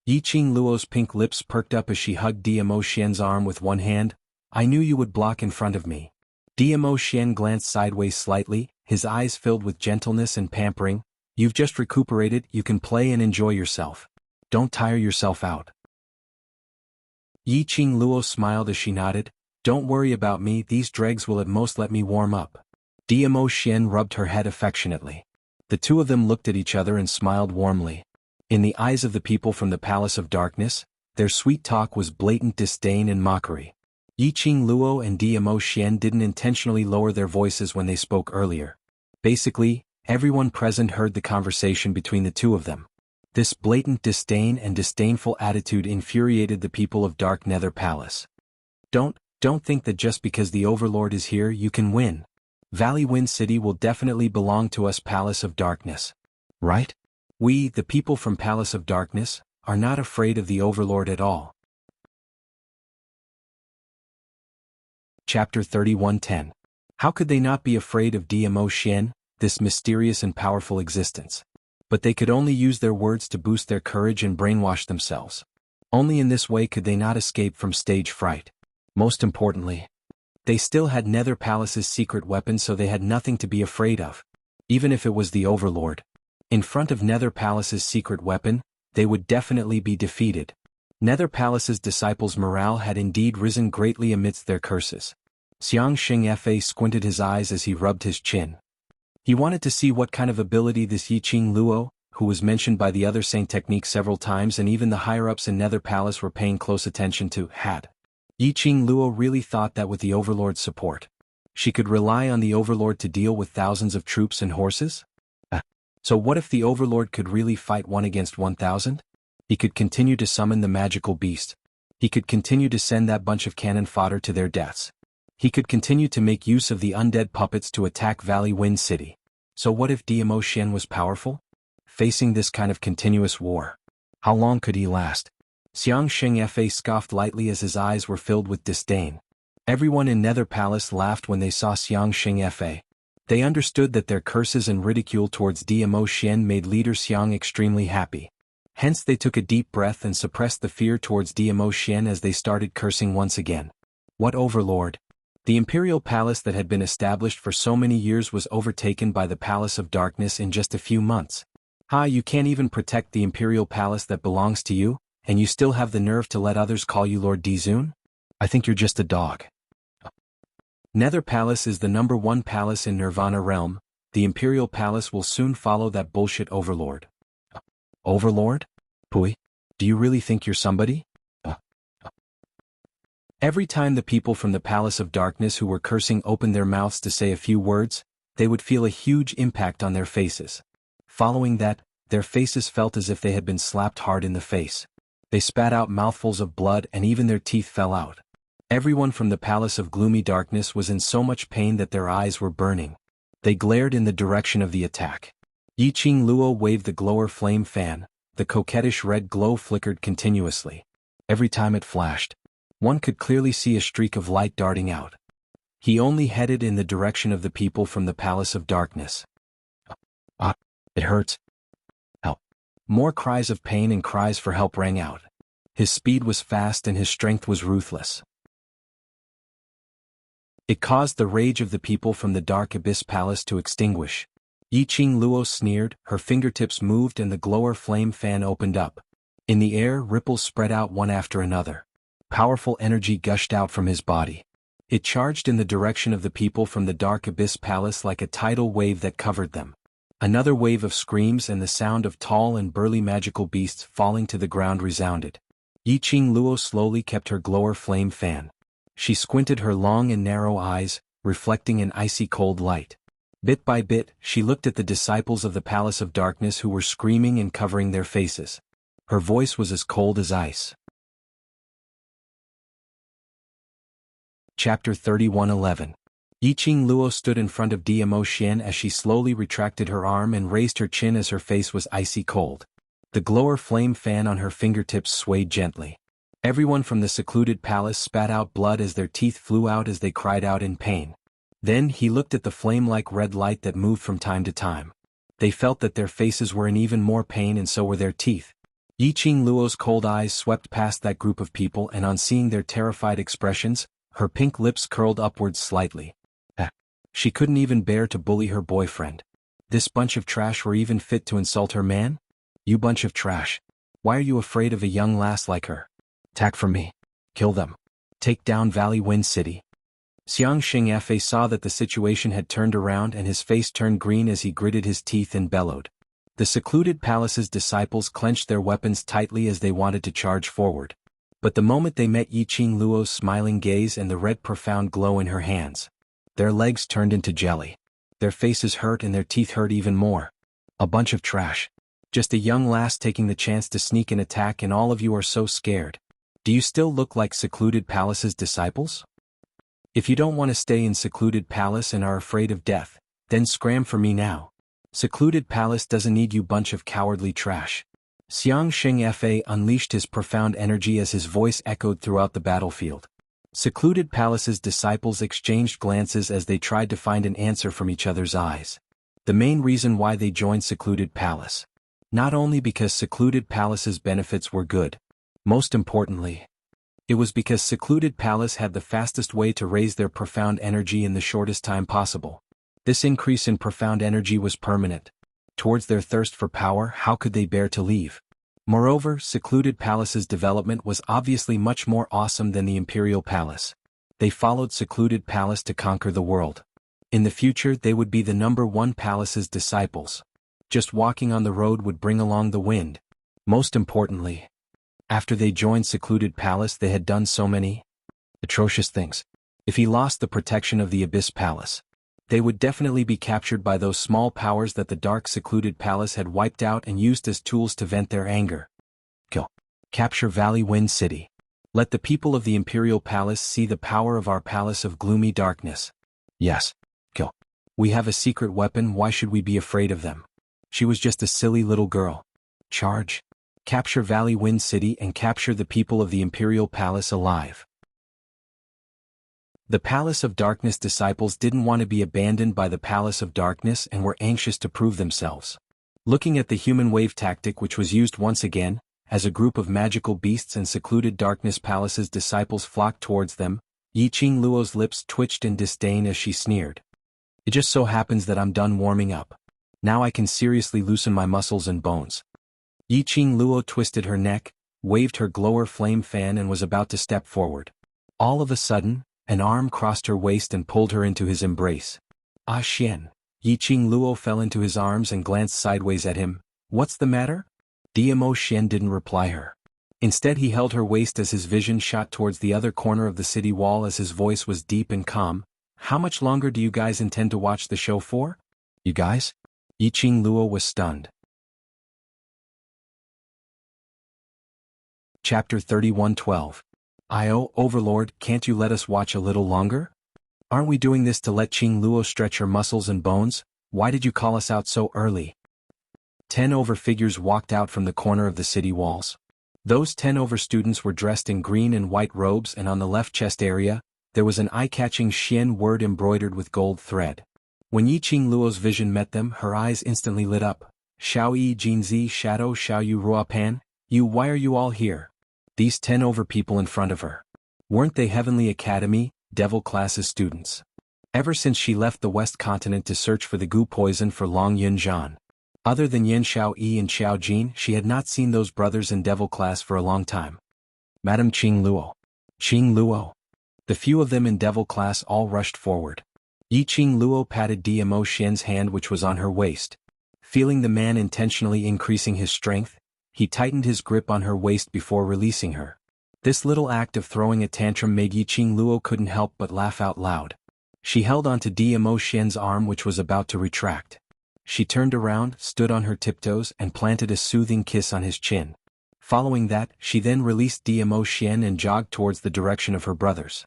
S1: Yiqing Luo's pink lips perked up as she hugged Dmo Xian's arm with one hand. I knew you would block in front of me. Dmo Xian glanced sideways slightly, his eyes filled with gentleness and pampering. You've just recuperated, you can play and enjoy yourself. Don't tire yourself out. Yiqing Luo smiled as she nodded. Don't worry about me, these dregs will at most let me warm up. Dmo Xian rubbed her head affectionately. The two of them looked at each other and smiled warmly. In the eyes of the people from the Palace of Darkness, their sweet talk was blatant disdain and mockery. Yiqing Luo and Dmo Xian didn't intentionally lower their voices when they spoke earlier. Basically, everyone present heard the conversation between the two of them. This blatant disdain and disdainful attitude infuriated the people of Dark Nether Palace. Don't think that just because the Overlord is here you can win. Valley Wind City will definitely belong to us, Palace of Darkness. Right? We, the people from Palace of Darkness, are not afraid of the Overlord at all. Chapter 31:10. How could they not be afraid of Dmo Xian, this mysterious and powerful existence? But they could only use their words to boost their courage and brainwash themselves. Only in this way could they not escape from stage fright. Most importantly, they still had Nether Palace's secret weapon, so they had nothing to be afraid of. Even if it was the Overlord. In front of Nether Palace's secret weapon, they would definitely be defeated. Nether Palace's disciples' morale had indeed risen greatly amidst their curses. Xianxia squinted his eyes as he rubbed his chin. He wanted to see what kind of ability this Yiqing Luo, who was mentioned by the other Saint technique several times and even the higher-ups in Nether Palace were paying close attention to, had. Yiqing Luo really thought that with the Overlord's support, she could rely on the Overlord to deal with thousands of troops and horses? So what if the Overlord could really fight 1 against 1,000? He could continue to summon the magical beast. He could continue to send that bunch of cannon fodder to their deaths. He could continue to make use of the undead puppets to attack Valley Wind City. So what if Dmo Xian was powerful? Facing this kind of continuous war, how long could he last? Xianxia scoffed lightly as his eyes were filled with disdain. Everyone in Nether Palace laughed when they saw Xianxia. They understood that their curses and ridicule towards Dmo Xian made leader Xiang extremely happy. Hence they took a deep breath and suppressed the fear towards Dmo Xian as they started cursing once again. What Overlord? The Imperial Palace that had been established for so many years was overtaken by the Palace of Darkness in just a few months. You can't even protect the Imperial Palace that belongs to you, and you still have the nerve to let others call you Lord Dizun? I think you're just a dog. Nether Palace is the #1 palace in Nirvana Realm. The Imperial Palace will soon follow that bullshit Overlord. Overlord? Pui? Do you really think you're somebody? Every time the people from the Palace of Darkness who were cursing opened their mouths to say a few words, they would feel a huge impact on their faces. Following that, their faces felt as if they had been slapped hard in the face. They spat out mouthfuls of blood and even their teeth fell out. Everyone from the Palace of Gloomy Darkness was in so much pain that their eyes were burning. They glared in the direction of the attack. Yiqing Luo waved the glower flame fan. The coquettish red glow flickered continuously. Every time it flashed, one could clearly see a streak of light darting out. He only headed in the direction of the people from the Palace of Darkness. It hurts. Help. More cries of pain and cries for help rang out. His speed was fast and his strength was ruthless. It caused the rage of the people from the Dark Abyss Palace to extinguish. Yiqing Luo sneered, her fingertips moved and the glower flame fan opened up. In the air, ripples spread out one after another. Powerful energy gushed out from his body. It charged in the direction of the people from the dark abyss palace like a tidal wave that covered them. Another wave of screams and the sound of tall and burly magical beasts falling to the ground resounded. Yiqing Luo slowly kept her glower flame fan. She squinted her long and narrow eyes, reflecting an icy cold light. Bit by bit, she looked at the disciples of the Palace of Darkness who were screaming and covering their faces. Her voice was as cold as ice. Chapter 31:11. Yiqing Luo stood in front of Dmo Xian as she slowly retracted her arm and raised her chin as her face was icy cold. The glower flame fan on her fingertips swayed gently. Everyone from the secluded palace spat out blood as their teeth flew out as they cried out in pain. Then he looked at the flame-like red light that moved from time to time. They felt that their faces were in even more pain and so were their teeth. Yiqing Luo's cold eyes swept past that group of people and on seeing their terrified expressions, her pink lips curled upwards slightly. She couldn't even bear to bully her boyfriend. This bunch of trash were even fit to insult her man? You bunch of trash. Why are you afraid of a young lass like her? Attack from me. Kill them. Take down Valley Wind City. Xianxia saw that the situation had turned around and his face turned green as he gritted his teeth and bellowed. The secluded palace's disciples clenched their weapons tightly as they wanted to charge forward. But the moment they met Yiqing Luo's smiling gaze and the red profound glow in her hands, their legs turned into jelly. Their faces hurt and their teeth hurt even more. A bunch of trash. Just a young lass taking the chance to sneak an attack and all of you are so scared. Do you still look like secluded palace's disciples? If you don't want to stay in secluded palace and are afraid of death, then scram for me now. Secluded palace doesn't need you bunch of cowardly trash. Xianxia unleashed his profound energy as his voice echoed throughout the battlefield. Secluded palace's disciples exchanged glances as they tried to find an answer from each other's eyes. The main reason why they joined secluded palace. Not only because secluded palace's benefits were good. Most importantly, it was because secluded palace had the fastest way to raise their profound energy in the shortest time possible. This increase in profound energy was permanent. Towards their thirst for power, how could they bear to leave? Moreover, secluded palace's development was obviously much more awesome than the imperial palace. They followed secluded palace to conquer the world. In the future they would be the #1 palace's disciples. Just walking on the road would bring along the wind. Most importantly, after they joined secluded palace they had done so many atrocious things. If he lost the protection of the Abyss Palace, they would definitely be captured by those small powers that the dark secluded palace had wiped out and used as tools to vent their anger. Kill. Capture Valley Wind City. Let the people of the Imperial Palace see the power of our Palace of Gloomy Darkness. Yes. Kill. We have a secret weapon, why should we be afraid of them? She was just a silly little girl. Charge. Capture Valley Wind City and capture the people of the Imperial Palace alive. The Palace of Darkness disciples didn't want to be abandoned by the Palace of Darkness and were anxious to prove themselves. Looking at the human wave tactic which was used once again, as a group of magical beasts and secluded Darkness Palace's disciples flocked towards them, Yiqing Luo's lips twitched in disdain as she sneered. It just so happens that I'm done warming up. Now I can seriously loosen my muscles and bones. Yiqing Luo twisted her neck, waved her glower flame fan and was about to step forward. All of a sudden, an arm crossed her waist and pulled her into his embrace. Ah Xian. Yiqing Luo fell into his arms and glanced sideways at him. What's the matter? Dmo Xian didn't reply her. Instead he held her waist as his vision shot towards the other corner of the city wall as his voice was deep and calm. How much longer do you guys intend to watch the show for? You guys? Yiqing Luo was stunned. Chapter 31:12. Overlord, can't you let us watch a little longer? Aren't we doing this to let Qing Luo stretch her muscles and bones? Why did you call us out so early? 10 over figures walked out from the corner of the city walls. Those 10 over students were dressed in green and white robes and on the left chest area, there was an eye-catching Xian word embroidered with gold thread. When Yiqing Luo's vision met them, her eyes instantly lit up. Xiao Yi Jinzi Shadow Xiao Yu Rua Pan, why are you all here? These 10 over people in front of her. Weren't they Heavenly Academy, Devil classes students? Ever since she left the West Continent to search for the goo poison for Long Yunzhan. Other than Yin Xiao Yi and Xiao Jin, she had not seen those brothers in devil class for a long time. Madame Qing Luo. Qing Luo. The few of them in devil class all rushed forward. Yi Qing Luo patted Dmo Xian's hand which was on her waist. Feeling the man intentionally increasing his strength, he tightened his grip on her waist before releasing her. This little act of throwing a tantrum made Yi Qing Luo couldn't help but laugh out loud. She held onto Dmo Xian's arm which was about to retract. She turned around, stood on her tiptoes and planted a soothing kiss on his chin. Following that, she then released Dmo Xian and jogged towards the direction of her brothers.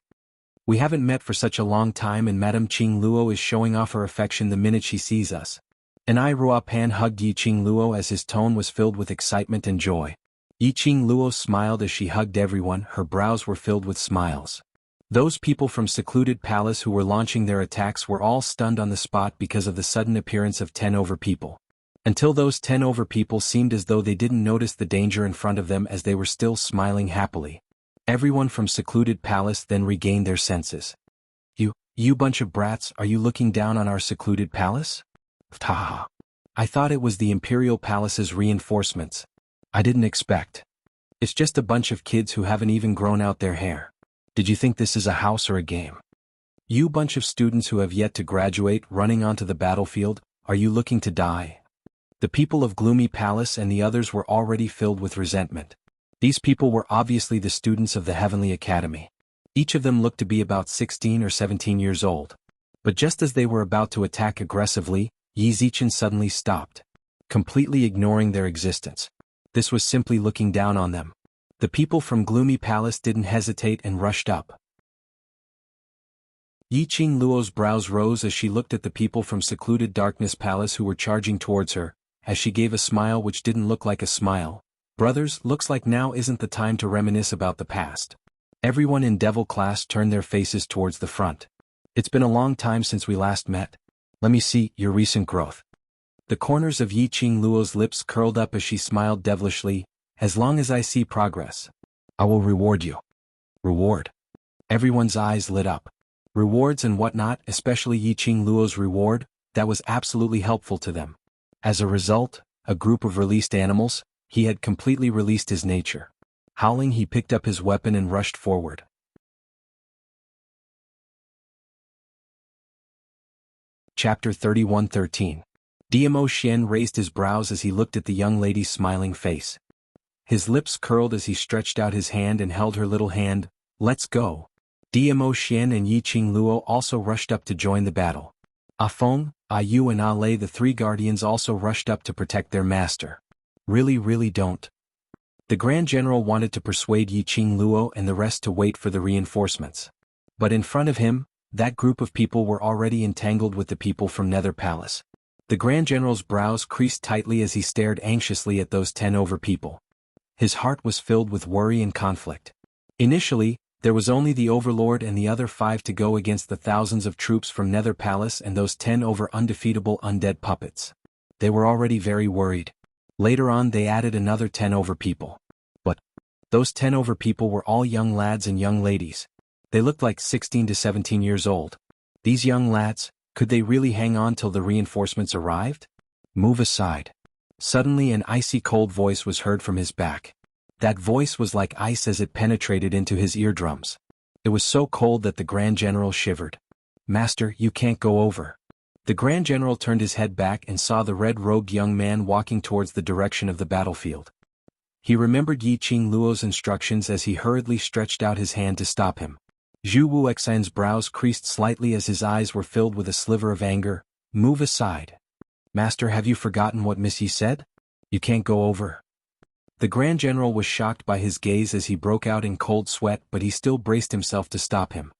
S1: We haven't met for such a long time and Madame Qing Luo is showing off her affection the minute she sees us. And Ruo Pan hugged Yi Qing Luo as his tone was filled with excitement and joy. Yi Qing Luo smiled as she hugged everyone, her brows were filled with smiles. Those people from secluded palace who were launching their attacks were all stunned on the spot because of the sudden appearance of 10 over people. Until those 10 over people seemed as though they didn't notice the danger in front of them as they were still smiling happily. Everyone from secluded palace then regained their senses. You bunch of brats, are you looking down on our secluded palace? Ptah. I thought it was the Imperial Palace's reinforcements. I didn't expect. It's just a bunch of kids who haven't even grown out their hair. Did you think this is a house or a game? You bunch of students who have yet to graduate running onto the battlefield, are you looking to die? The people of Gloomy Palace and the others were already filled with resentment. These people were obviously the students of the Heavenly Academy. Each of them looked to be about 16 or 17 years old. But just as they were about to attack aggressively, Yi Zichen suddenly stopped, completely ignoring their existence. This was simply looking down on them. The people from Gloomy Palace didn't hesitate and rushed up. Yi Qing Luo's brows rose as she looked at the people from secluded Darkness Palace who were charging towards her, as she gave a smile which didn't look like a smile. Brothers, looks like now isn't the time to reminisce about the past. Everyone in Devil class turned their faces towards the front. It's been a long time since we last met. Let me see your recent growth. The corners of Yi Qing Luo's lips curled up as she smiled devilishly. As long as I see progress, I will reward you. Reward. Everyone's eyes lit up. Rewards and whatnot, especially Yi Qing Luo's reward, that was absolutely helpful to them. As a result, a group of released animals, he had completely released his nature. Howling, he picked up his weapon and rushed forward. Chapter 31:13. Dmo Xian raised his brows as he looked at the young lady's smiling face. His lips curled as he stretched out his hand and held her little hand. Let's go. Dmo Xian and Yi Qing Luo also rushed up to join the battle. Feng, Yu and Lei, the three guardians, also rushed up to protect their master. Really don't. The Grand General wanted to persuade Yi Qing Luo and the rest to wait for the reinforcements. But in front of him, that group of people were already entangled with the people from Nether Palace. The Grand General's brows creased tightly as he stared anxiously at those 10 over people. His heart was filled with worry and conflict. Initially, there was only the Overlord and the other 5 to go against the thousands of troops from Nether Palace and those 10 over undefeatable undead puppets. They were already very worried. Later on they added another 10 over people. But those 10 over people were all young lads and young ladies. They looked like 16 to 17 years old. These young lads, could they really hang on till the reinforcements arrived? Move aside. Suddenly an icy cold voice was heard from his back. That voice was like ice as it penetrated into his eardrums. It was so cold that the Grand General shivered. Master, you can't go over. The Grand General turned his head back and saw the red-robed young man walking towards the direction of the battlefield. He remembered Yi Qing Luo's instructions as he hurriedly stretched out his hand to stop him. Zhu Wuxian's brows creased slightly as his eyes were filled with a sliver of anger. Move aside. Master, have you forgotten what Miss Yi said? You can't go over. The Grand General was shocked by his gaze as he broke out in cold sweat, but he still braced himself to stop him.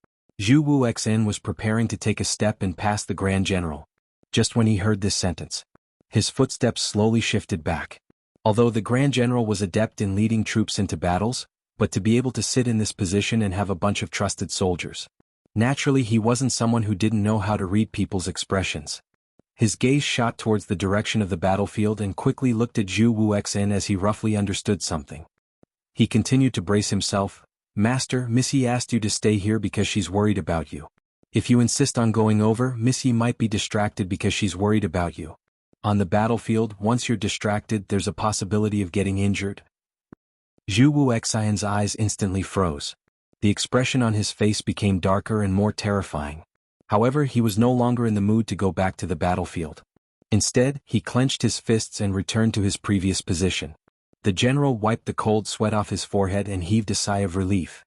S1: Zhu Wuxian was preparing to take a step and pass the Grand General. Just when he heard this sentence, his footsteps slowly shifted back. Although the Grand General was adept in leading troops into battles, but to be able to sit in this position and have a bunch of trusted soldiers. Naturally, he wasn't someone who didn't know how to read people's expressions. His gaze shot towards the direction of the battlefield and quickly looked at Zhu Wuxian as he roughly understood something. He continued to brace himself. Master, Missy asked you to stay here because she's worried about you. If you insist on going over, Missy might be distracted because she's worried about you. On the battlefield, once you're distracted, there's a possibility of getting injured. Zhu Wuxian's eyes instantly froze. The expression on his face became darker and more terrifying. However, he was no longer in the mood to go back to the battlefield. Instead, he clenched his fists and returned to his previous position. The general wiped the cold sweat off his forehead and heaved a sigh of relief.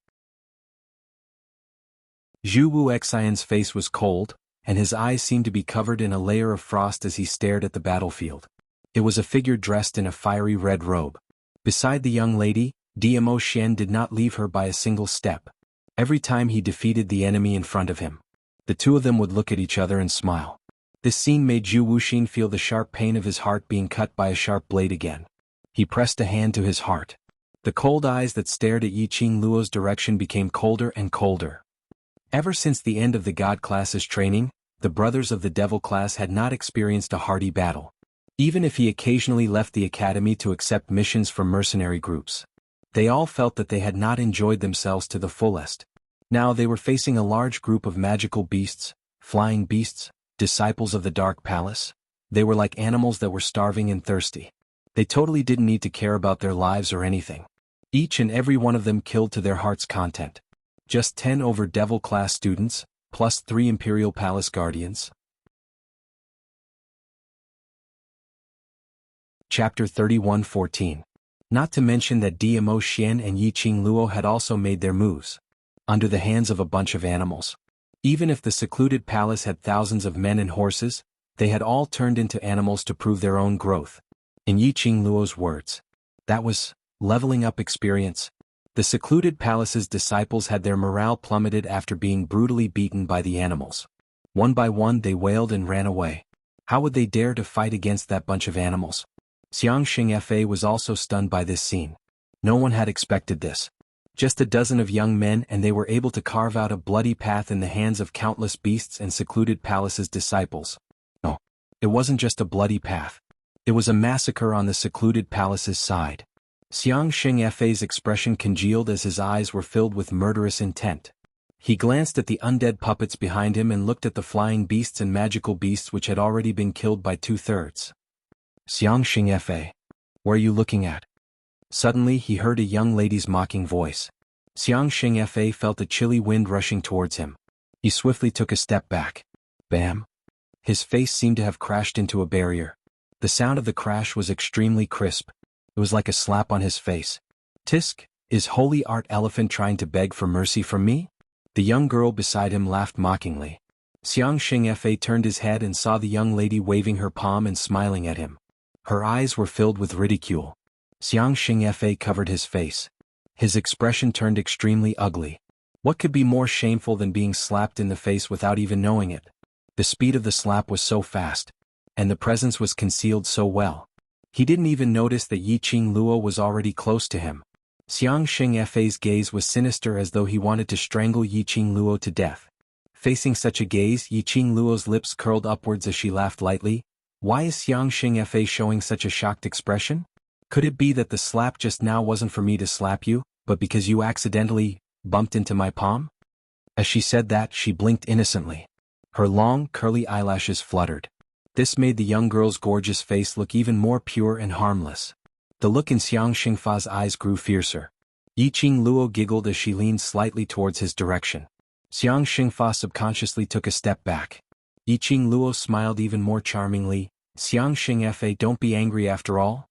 S1: Zhu Wuxian's face was cold, and his eyes seemed to be covered in a layer of frost as he stared at the battlefield. It was a figure dressed in a fiery red robe. Beside the young lady, Dmo Xian did not leave her by a single step. Every time he defeated the enemy in front of him, the two of them would look at each other and smile. This scene made Zhu Wuxian feel the sharp pain of his heart being cut by a sharp blade again. He pressed a hand to his heart. The cold eyes that stared at Yiqing Luo's direction became colder and colder. Ever since the end of the God class's training, the brothers of the Devil class had not experienced a hearty battle. Even if he occasionally left the academy to accept missions from mercenary groups, they all felt that they had not enjoyed themselves to the fullest. Now they were facing a large group of magical beasts, flying beasts, disciples of the Dark Palace. They were like animals that were starving and thirsty. They totally didn't need to care about their lives or anything. Each and every one of them killed to their heart's content. Just 10 over Devil class students, plus 3 Imperial Palace guardians. Chapter 31:14. Not to mention that Dmo Xian and Yiqing Luo had also made their moves. Under the hands of a bunch of animals. Even if the secluded palace had thousands of men and horses, they had all turned into animals to prove their own growth. In Yiqing Luo's words, that was leveling up experience. The secluded palace's disciples had their morale plummeted after being brutally beaten by the animals. One by one they wailed and ran away. How would they dare to fight against that bunch of animals? Xianxia was also stunned by this scene. No one had expected this. Just a dozen of young men and they were able to carve out a bloody path in the hands of countless beasts and secluded palace's disciples. No, it wasn't just a bloody path. It was a massacre on the secluded palace's side. Xianxia's expression congealed as his eyes were filled with murderous intent. He glanced at the undead puppets behind him and looked at the flying beasts and magical beasts which had already been killed by 2/3. Xianxia, what are you looking at? Suddenly he heard a young lady's mocking voice. Xianxia felt a chilly wind rushing towards him. He swiftly took a step back. Bam! His face seemed to have crashed into a barrier. The sound of the crash was extremely crisp. It was like a slap on his face. Tisk, is Holy Art Elephant trying to beg for mercy from me? The young girl beside him laughed mockingly. Xianxia turned his head and saw the young lady waving her palm and smiling at him. Her eyes were filled with ridicule. Xianxia covered his face. His expression turned extremely ugly. What could be more shameful than being slapped in the face without even knowing it? The speed of the slap was so fast, and the presence was concealed so well. He didn't even notice that Yiqing Luo was already close to him. Xianxia's gaze was sinister as though he wanted to strangle Yiqing Luo to death. Facing such a gaze, Yiqing Luo's lips curled upwards as she laughed lightly. Why is Xianxia showing such a shocked expression? Could it be that the slap just now wasn't for me to slap you, but because you accidentally bumped into my palm? As she said that, she blinked innocently. Her long, curly eyelashes fluttered. This made the young girl's gorgeous face look even more pure and harmless. The look in Xianxia's eyes grew fiercer. Yiqing Luo giggled as she leaned slightly towards his direction. Xianxia subconsciously took a step back. Yiqing Luo smiled even more charmingly. Xianxia, don't be angry after all.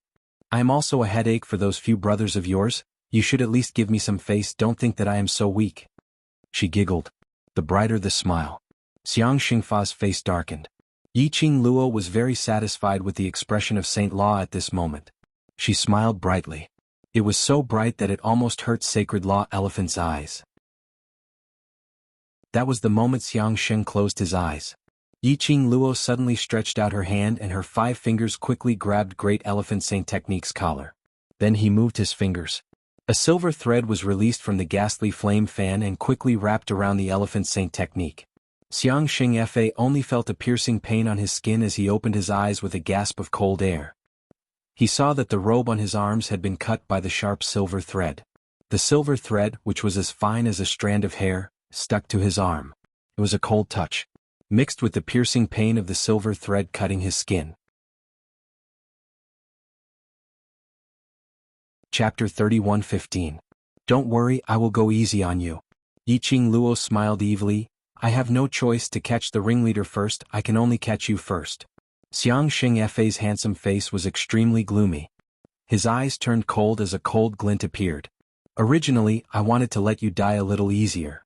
S1: I am also a headache for those few brothers of yours. You should at least give me some face, don't think that I am so weak. She giggled. The brighter the smile. Xianxia's face darkened. Yiqing Luo was very satisfied with the expression of Saint Law at this moment. She smiled brightly. It was so bright that it almost hurt Sacred Law Elephant's eyes. That was the moment Xianxia closed his eyes. Yiqing Luo suddenly stretched out her hand and her 5 fingers quickly grabbed Great Elephant Saint Technique's collar. Then he moved his fingers. A silver thread was released from the ghastly flame fan and quickly wrapped around the Elephant Saint Technique. Xianxia only felt a piercing pain on his skin as he opened his eyes with a gasp of cold air. He saw that the robe on his arms had been cut by the sharp silver thread. The silver thread, which was as fine as a strand of hair, stuck to his arm. It was a cold touch, mixed with the piercing pain of the silver thread cutting his skin. Chapter 31:15. Don't worry, I will go easy on you. Yiqing Luo smiled evilly. I have no choice to catch the ringleader first, I can only catch you first. Xianxia's handsome face was extremely gloomy. His eyes turned cold as a cold glint appeared. Originally, I wanted to let you die a little easier.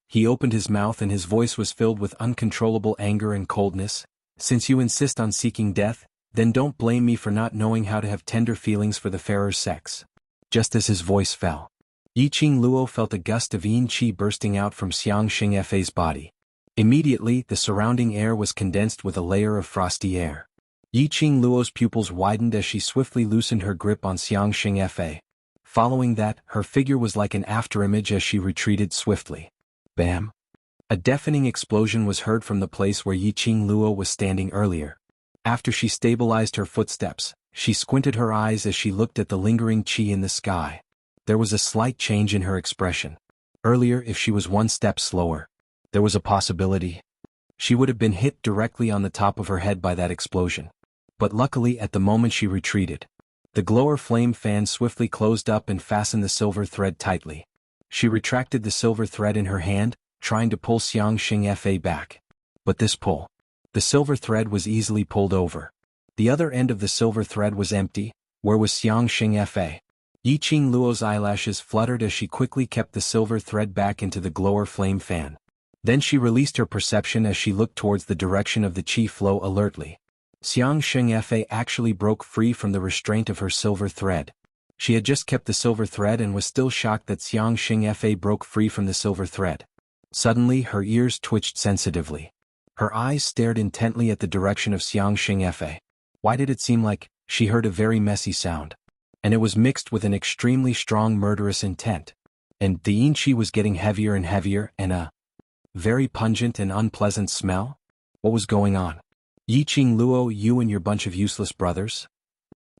S1: He opened his mouth and his voice was filled with uncontrollable anger and coldness. Since you insist on seeking death, then don't blame me for not knowing how to have tender feelings for the fairer sex. Just as his voice fell, Yiqing Luo felt a gust of yin qi bursting out from Xianxia's body. Immediately, the surrounding air was condensed with a layer of frosty air. Yiqing Luo's pupils widened as she swiftly loosened her grip on Xianxia. Following that, her figure was like an afterimage as she retreated swiftly. Bam! A deafening explosion was heard from the place where Yiqing Luo was standing earlier. After she stabilized her footsteps, she squinted her eyes as she looked at the lingering qi in the sky. There was a slight change in her expression. Earlier, if she was one step slower, there was a possibility she would have been hit directly on the top of her head by that explosion. But luckily, at the moment she retreated, the glower flame fan swiftly closed up and fastened the silver thread tightly. She retracted the silver thread in her hand, trying to pull Xianxia back. But this pull, the silver thread was easily pulled over. The other end of the silver thread was empty. Where was Xianxia? Yiqing Luo's eyelashes fluttered as she quickly kept the silver thread back into the glower flame fan. Then she released her perception as she looked towards the direction of the qi flow alertly. Xianxia actually broke free from the restraint of her silver thread. She had just kept the silver thread and was still shocked that Xianxia broke free from the silver thread. Suddenly, her ears twitched sensitively. Her eyes stared intently at the direction of Xianxia. Why did it seem like she heard a very messy sound? And it was mixed with an extremely strong murderous intent. And the yin qi was getting heavier and heavier, and a very pungent and unpleasant smell? What was going on? Yiqing Luo, you and your bunch of useless brothers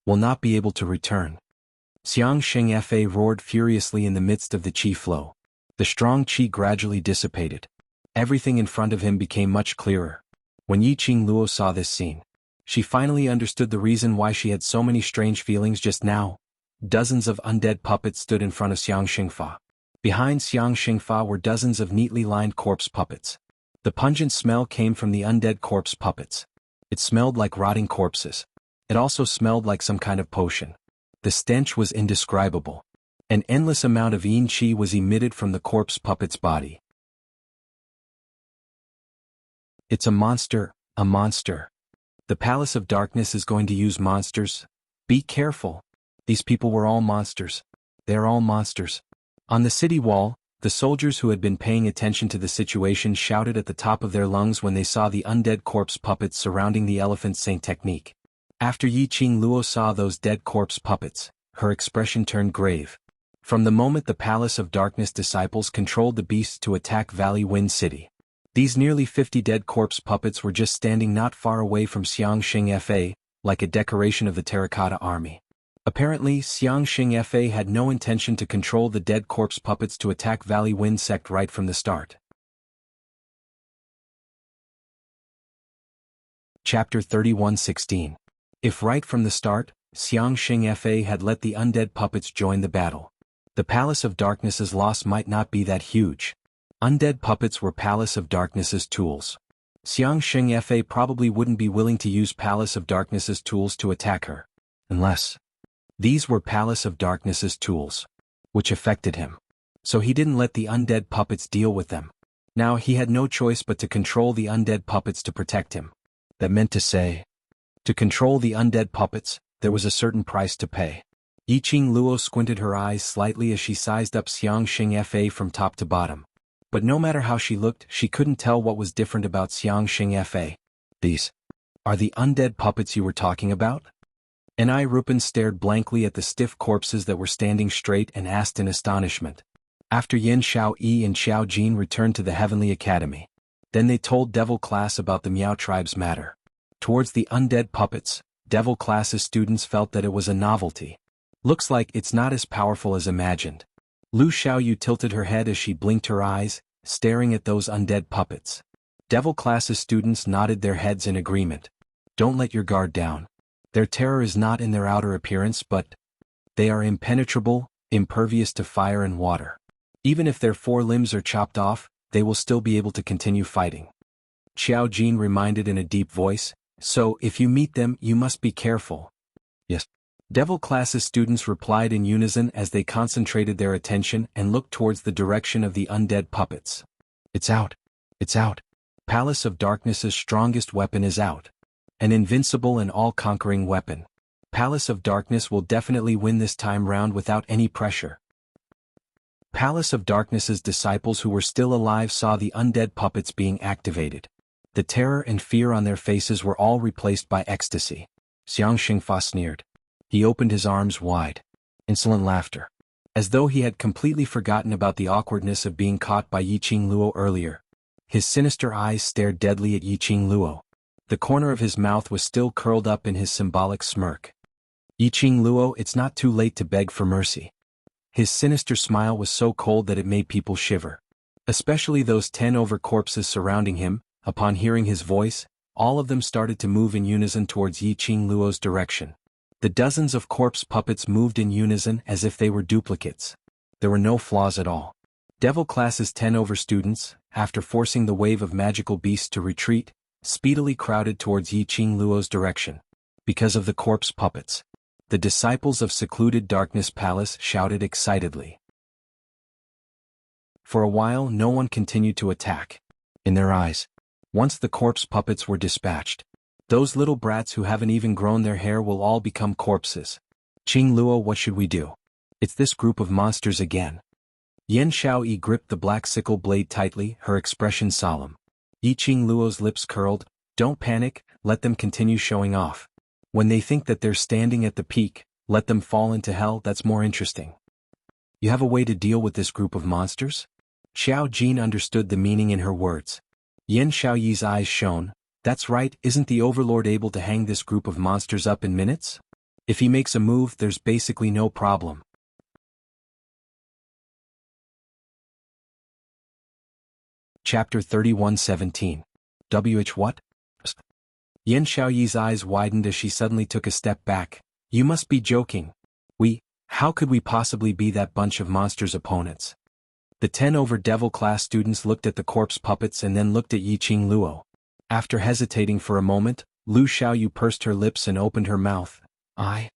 S1: will not be able to return. Xianxia roared furiously in the midst of the qi flow. The strong qi gradually dissipated. Everything in front of him became much clearer. When Yiqing Luo saw this scene, she finally understood the reason why she had so many strange feelings just now. Dozens of undead puppets stood in front of Xianxia. Behind Xianxia were dozens of neatly lined corpse puppets. The pungent smell came from the undead corpse puppets. It smelled like rotting corpses. It also smelled like some kind of potion. The stench was indescribable. An endless amount of yin qi was emitted from the corpse puppet's body. It's a monster, a monster. The Palace of Darkness is going to use monsters. Be careful. These people were all monsters. They're all monsters. On the city wall, the soldiers who had been paying attention to the situation shouted at the top of their lungs when they saw the undead corpse puppets surrounding the elephant saint technique. After Yiqing Luo saw those dead corpse puppets, her expression turned grave. From the moment the Palace of Darkness disciples controlled the beasts to attack Valley Wind City, these nearly 50 dead corpse puppets were just standing not far away from Xianxia, like a decoration of the terracotta army. Apparently, Xianxia had no intention to control the dead corpse puppets to attack Valley Wind Sect right from the start. Chapter 31:16. If right from the start, Xianxia had let the undead puppets join the battle, the Palace of Darkness's loss might not be that huge. Undead puppets were Palace of Darkness's tools. Xianxia probably wouldn't be willing to use Palace of Darkness's tools to attack her, unless these were Palace of Darkness's tools, which affected him. So he didn't let the undead puppets deal with them. Now he had no choice but to control the undead puppets to protect him. That meant to say, to control the undead puppets, there was a certain price to pay. Yiqing Luo squinted her eyes slightly as she sized up Xianxia from top to bottom. But no matter how she looked, she couldn't tell what was different about Xianxia. These are the undead puppets you were talking about? And Rupen stared blankly at the stiff corpses that were standing straight and asked in astonishment. After Yin Xiaoyi and Xiao Jin returned to the Heavenly Academy, then they told Devil Class about the Miao tribe's matter. Towards the undead puppets, Devil Class's students felt that it was a novelty. Looks like it's not as powerful as imagined. Lu Xiaoyu tilted her head as she blinked her eyes. staring at those undead puppets. Devil classes students nodded their heads in agreement. Don't let your guard down. Their terror is not in their outer appearance, but they are impenetrable, impervious to fire and water. Even if their 4 limbs are chopped off, they will still be able to continue fighting. Xiao Jin reminded in a deep voice, so if you meet them you must be careful. Yes. Devil classes students replied in unison as they concentrated their attention and looked towards the direction of the undead puppets. It's out. It's out. Palace of Darkness's strongest weapon is out. An invincible and all-conquering weapon. Palace of Darkness will definitely win this time round without any pressure. Palace of Darkness's disciples who were still alive saw the undead puppets being activated. The terror and fear on their faces were all replaced by ecstasy. Xianxia sneered. He opened his arms wide. Insolent laughter. As though he had completely forgotten about the awkwardness of being caught by Yiqing Luo earlier. His sinister eyes stared deadly at Yiqing Luo. The corner of his mouth was still curled up in his symbolic smirk. Yiqing Luo, it's not too late to beg for mercy. His sinister smile was so cold that it made people shiver. Especially those 10 over corpses surrounding him. Upon hearing his voice, all of them started to move in unison towards Yiqing Luo's direction. The dozens of corpse puppets moved in unison as if they were duplicates. There were no flaws at all. Devil classes 10 over students, after forcing the wave of magical beasts to retreat, speedily crowded towards Yiqing Luo's direction. Because of the corpse puppets. The disciples of Secluded Darkness Palace shouted excitedly. For a while no one continued to attack. In their eyes, once the corpse puppets were dispatched, those little brats who haven't even grown their hair will all become corpses. Qing Luo, what should we do? It's this group of monsters again. Yan Xiaoyi gripped the black sickle blade tightly, her expression solemn. Yiqing Luo's lips curled. Don't panic, let them continue showing off. When they think that they're standing at the peak, let them fall into hell, that's more interesting. You have a way to deal with this group of monsters? Xiao Jin understood the meaning in her words. Yan Xiaoyi's eyes shone. That's right, isn't the Overlord able to hang this group of monsters up in minutes? If he makes a move, there's basically no problem. Chapter 31:17. What? Yan Xiaoyi's eyes widened as she suddenly took a step back. You must be joking. How could we possibly be that bunch of monsters' opponents? The 10 over devil class students looked at the corpse puppets and then looked at Yiqing Luo. After hesitating for a moment, Lu Xiaoyu pursed her lips and opened her mouth. I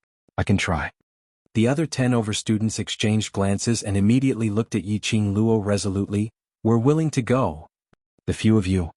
S1: can try. The other 10 over students exchanged glances and immediately looked at Yiqing Luo resolutely. We're willing to go. The few of you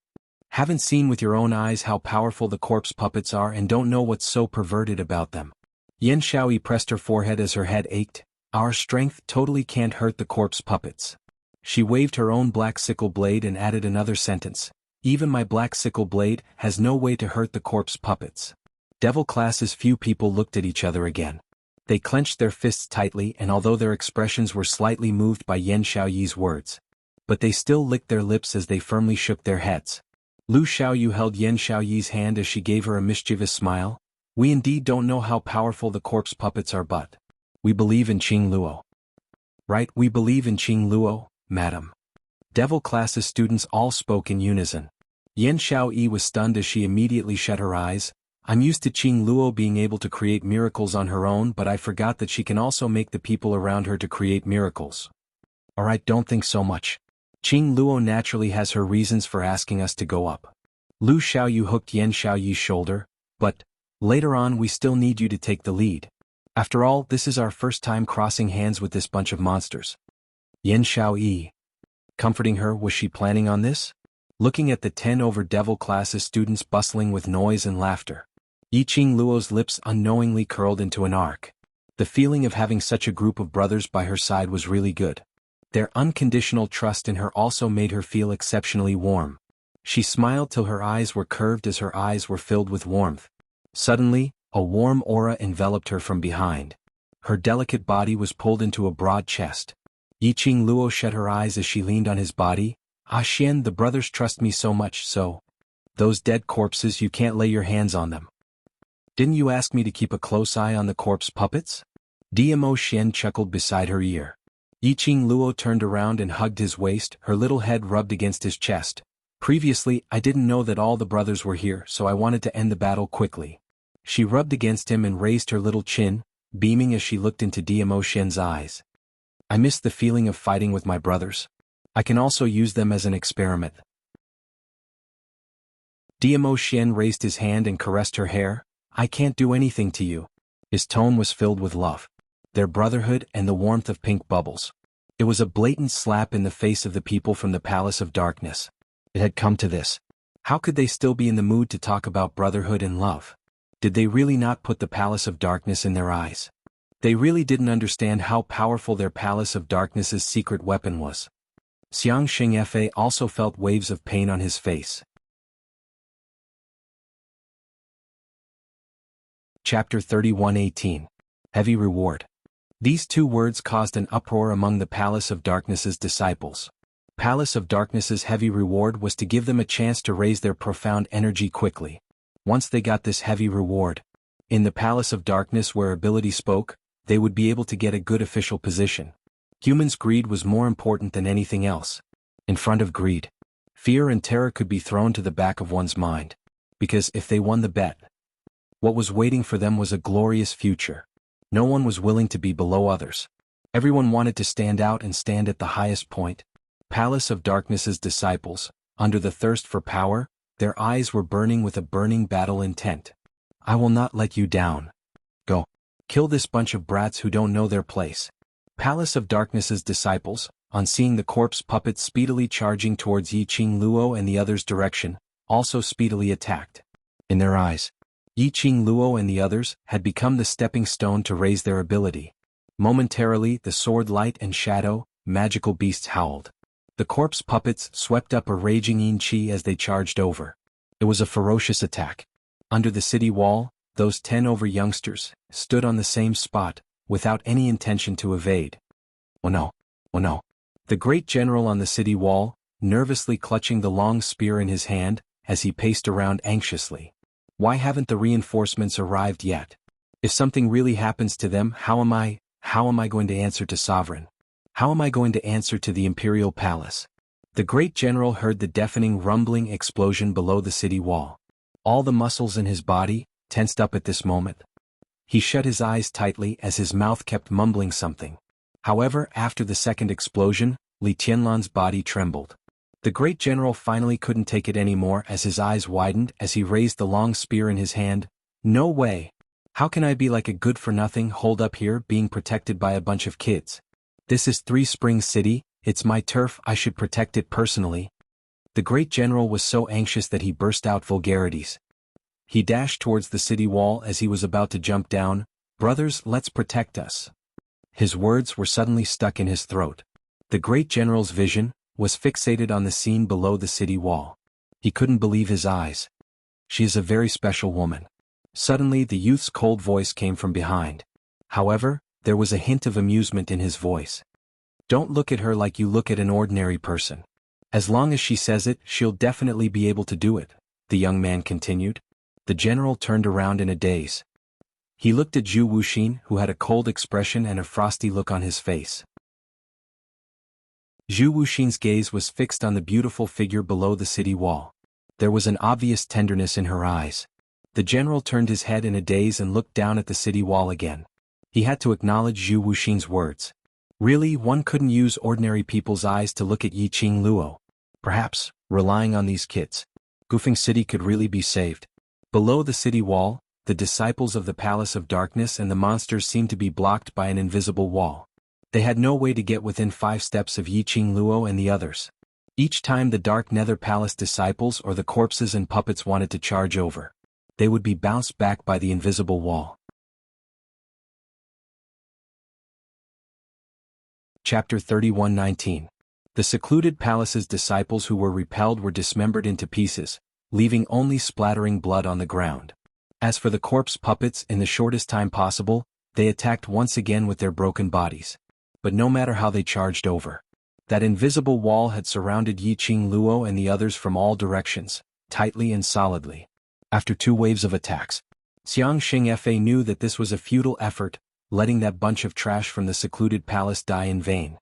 S1: haven't seen with your own eyes how powerful the corpse puppets are and don't know what's so perverted about them. Yan Xiaoyi pressed her forehead as her head ached. Our strength totally can't hurt the corpse puppets. She waved her own black sickle blade and added another sentence. Even my black sickle blade has no way to hurt the corpse puppets. Devil classes few people looked at each other again. They clenched their fists tightly, and although their expressions were slightly moved by Yan Xiaoyi's words, but they still licked their lips as they firmly shook their heads. Lu Xiaoyu held Yan Xiaoyi's hand as she gave her a mischievous smile. We indeed don't know how powerful the corpse puppets are, but we believe in Qing Luo. Right, we believe in Qing Luo, madam. Devil classes students all spoke in unison. Yan Xiaoyi was stunned as she immediately shut her eyes. I'm used to Qing Luo being able to create miracles on her own, but I forgot that she can also make the people around her to create miracles. Alright, don't think so much. Qing Luo naturally has her reasons for asking us to go up. Lu Xiaoyu hooked Yan Xiaoyi's shoulder. But later on we still need you to take the lead. After all, this is our first time crossing hands with this bunch of monsters. Yan Xiaoyi. Comforting her, was she planning on this? Looking at the 10 over devil classes students bustling with noise and laughter. Yiqing Luo's lips unknowingly curled into an arc. The feeling of having such a group of brothers by her side was really good. Their unconditional trust in her also made her feel exceptionally warm. She smiled till her eyes were curved as her eyes were filled with warmth. Suddenly, a warm aura enveloped her from behind. Her delicate body was pulled into a broad chest. Yiqing Luo shut her eyes as she leaned on his body. Ah Xian, the brothers trust me so much, so. Those dead corpses, you can't lay your hands on them. Didn't you ask me to keep a close eye on the corpse puppets? DMO Xian chuckled beside her ear. Yiqing Luo turned around and hugged his waist, her little head rubbed against his chest. Previously, I didn't know that all the brothers were here, so I wanted to end the battle quickly. She rubbed against him and raised her little chin, beaming as she looked into Diamo Xian's eyes. I miss the feeling of fighting with my brothers. I can also use them as an experiment. Diamo Xian raised his hand and caressed her hair. I can't do anything to you. His tone was filled with love, their brotherhood and the warmth of pink bubbles. It was a blatant slap in the face of the people from the Palace of Darkness. It had come to this. How could they still be in the mood to talk about brotherhood and love? Did they really not put the Palace of Darkness in their eyes? They really didn't understand how powerful their Palace of Darkness's secret weapon was. Xianxia also felt waves of pain on his face. Chapter 31:18. Heavy Reward. These two words caused an uproar among the Palace of Darkness's disciples. Palace of Darkness's heavy reward was to give them a chance to raise their profound energy quickly. Once they got this heavy reward, in the Palace of Darkness where ability spoke, they would be able to get a good official position. Humans' greed was more important than anything else. In front of greed, fear and terror could be thrown to the back of one's mind. Because if they won the bet, what was waiting for them was a glorious future. No one was willing to be below others. Everyone wanted to stand out and stand at the highest point. Palace of Darkness's disciples, under the thirst for power, their eyes were burning with a burning battle intent. I will not let you down. Go. Kill this bunch of brats who don't know their place. Palace of Darkness's disciples, on seeing the corpse puppets speedily charging towards Yiqing Luo and the others' direction, also speedily attacked. In their eyes, Yiqing Luo and the others had become the stepping stone to raise their ability. Momentarily, the sword light and shadow, magical beasts howled. The corpse puppets swept up a raging yin qi as they charged over. It was a ferocious attack. Under the city wall, those 10 youngsters stood on the same spot, without any intention to evade. Oh no! Oh no! The great general on the city wall, nervously clutching the long spear in his hand, as he paced around anxiously. Why haven't the reinforcements arrived yet? If something really happens to them, how am I going to answer to Sovereign? How am I going to answer to the Imperial Palace? The great general heard the deafening rumbling explosion below the city wall. All the muscles in his body tensed up at this moment. He shut his eyes tightly as his mouth kept mumbling something. However, after the second explosion, Li Tianlan's body trembled. The great general finally couldn't take it anymore as his eyes widened as he raised the long spear in his hand. No way! How can I be like a good-for-nothing holed up here being protected by a bunch of kids? This is Three Springs City, it's my turf, I should protect it personally. The great general was so anxious that he burst out vulgarities. He dashed towards the city wall as he was about to jump down. Brothers, let's protect us. His words were suddenly stuck in his throat. The great general's vision was fixated on the scene below the city wall. He couldn't believe his eyes. She is a very special woman. Suddenly the youth's cold voice came from behind. However, there was a hint of amusement in his voice. Don't look at her like you look at an ordinary person. As long as she says it, she'll definitely be able to do it, the young man continued. The general turned around in a daze. He looked at Zhu Wuxin, who had a cold expression and a frosty look on his face. Zhu Wuxin's gaze was fixed on the beautiful figure below the city wall. There was an obvious tenderness in her eyes. The general turned his head in a daze and looked down at the city wall again. He had to acknowledge Zhu Wuxin's words. Really, one couldn't use ordinary people's eyes to look at Yiqing Luo. Perhaps, relying on these kids, Gufeng City could really be saved. Below the city wall, the disciples of the Palace of Darkness and the monsters seemed to be blocked by an invisible wall. They had no way to get within 5 steps of Yiqing Luo and the others. Each time the Dark Nether Palace disciples or the corpses and puppets wanted to charge over, they would be bounced back by the invisible wall. Chapter 31:19. The secluded palace's disciples who were repelled were dismembered into pieces, leaving only splattering blood on the ground. As for the corpse puppets, in the shortest time possible, they attacked once again with their broken bodies. But no matter how they charged over, that invisible wall had surrounded Yiqing Luo and the others from all directions, tightly and solidly. After 2 waves of attacks, Xianxia knew that this was a futile effort, letting that bunch of trash from the secluded palace die in vain.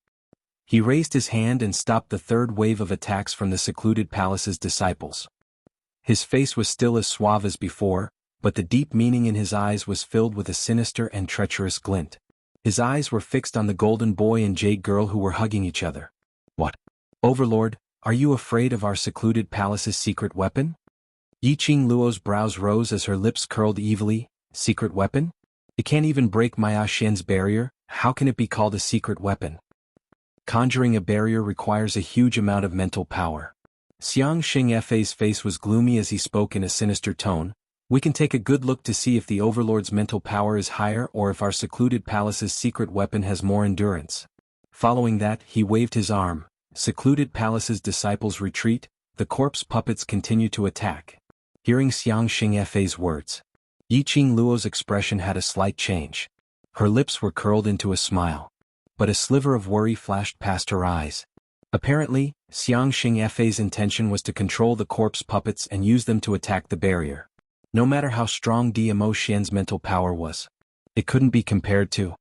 S1: He raised his hand and stopped the third wave of attacks from the secluded palace's disciples. His face was still as suave as before, but the deep meaning in his eyes was filled with a sinister and treacherous glint. His eyes were fixed on the golden boy and jade girl who were hugging each other. What? Overlord, are you afraid of our secluded palace's secret weapon? Yiqing Luo's brows rose as her lips curled evilly. Secret weapon? It can't even break my Xian's barrier, how can it be called a secret weapon? Conjuring a barrier requires a huge amount of mental power. Xianxia's face was gloomy as he spoke in a sinister tone. We can take a good look to see if the Overlord's mental power is higher or if our secluded palace's secret weapon has more endurance. Following that, he waved his arm. Secluded palace's disciples retreat, the corpse puppets continue to attack. Hearing Xianxia's words, Yiqing Luo's expression had a slight change. Her lips were curled into a smile. But a sliver of worry flashed past her eyes. Apparently, Xianxia's intention was to control the corpse puppets and use them to attack the barrier. No matter how strong Dmo Xian's mental power was, it couldn't be compared to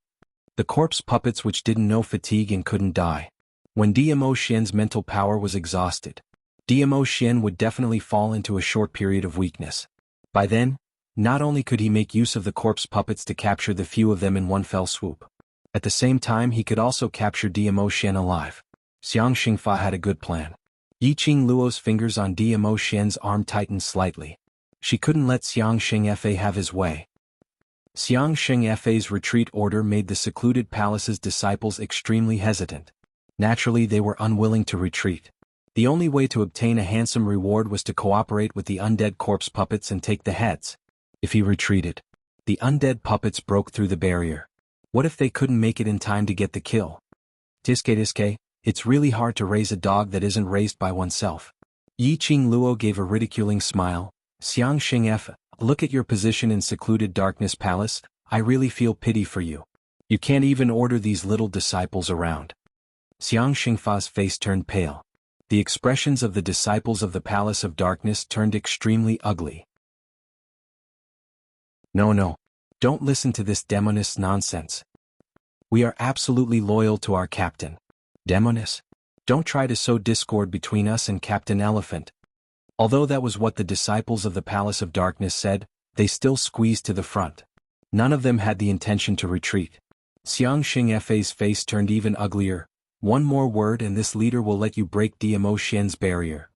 S1: the corpse puppets which didn't know fatigue and couldn't die. When Dmo Xian's mental power was exhausted, Dmo Xian would definitely fall into a short period of weakness. By then, not only could he make use of the corpse puppets to capture the few of them in one fell swoop, at the same time he could also capture Dmo Xian alive. Xianxia had a good plan. Yiqing Luo's fingers on Dmo Xian's arm tightened slightly. She couldn't let Xianxia have his way. Xianxia's retreat order made the secluded palace's disciples extremely hesitant. Naturally, they were unwilling to retreat. The only way to obtain a handsome reward was to cooperate with the undead corpse puppets and take the heads. If he retreated, the undead puppets broke through the barrier. What if they couldn't make it in time to get the kill? Tiske, it's really hard to raise a dog that isn't raised by oneself. Yiqing Luo gave a ridiculing smile. Xianxia, look at your position in secluded darkness palace, I really feel pity for you. You can't even order these little disciples around. Xianxia's face turned pale. The expressions of the disciples of the Palace of Darkness turned extremely ugly. No, don't listen to this demonist nonsense. We are absolutely loyal to our captain. Demonist? Don't try to sow discord between us and Captain Elephant. Although that was what the disciples of the Palace of Darkness said, they still squeezed to the front. None of them had the intention to retreat. Xianxia's face turned even uglier. One more word and this leader will let you break Dmo Xian's barrier.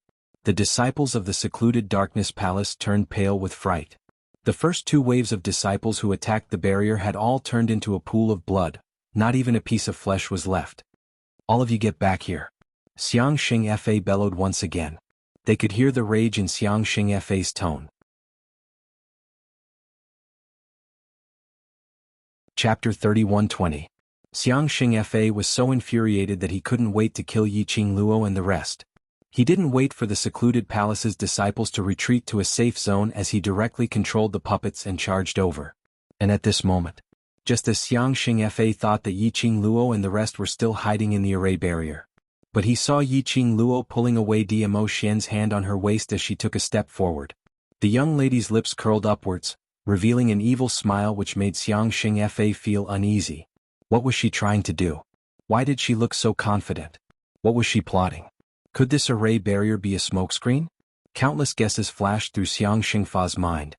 S1: The disciples of the secluded Darkness Palace turned pale with fright. The first two waves of disciples who attacked the barrier had all turned into a pool of blood. Not even a piece of flesh was left. All of you get back here. Xianxia bellowed once again. They could hear the rage in Xianxia's tone. Chapter 31:20. Xianxia was so infuriated that he couldn't wait to kill Yiqing Luo and the rest. He didn't wait for the secluded palace's disciples to retreat to a safe zone as he directly controlled the puppets and charged over. And at this moment, just as Xianxia thought that Yiqing Luo and the rest were still hiding in the array barrier, but he saw Yiqing Luo pulling away Dmo Xian's hand on her waist as she took a step forward. The young lady's lips curled upwards, revealing an evil smile which made Xianxia feel uneasy. What was she trying to do? Why did she look so confident? What was she plotting? Could this array barrier be a smokescreen? Countless guesses flashed through Xianxia's mind.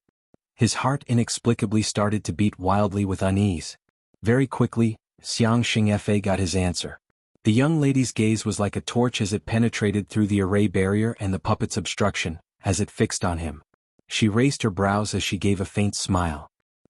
S1: His heart inexplicably started to beat wildly with unease. Very quickly, Xianxia got his answer. The young lady's gaze was like a torch as it penetrated through the array barrier and the puppet's obstruction, as it fixed on him. She raised her brows as she gave a faint smile.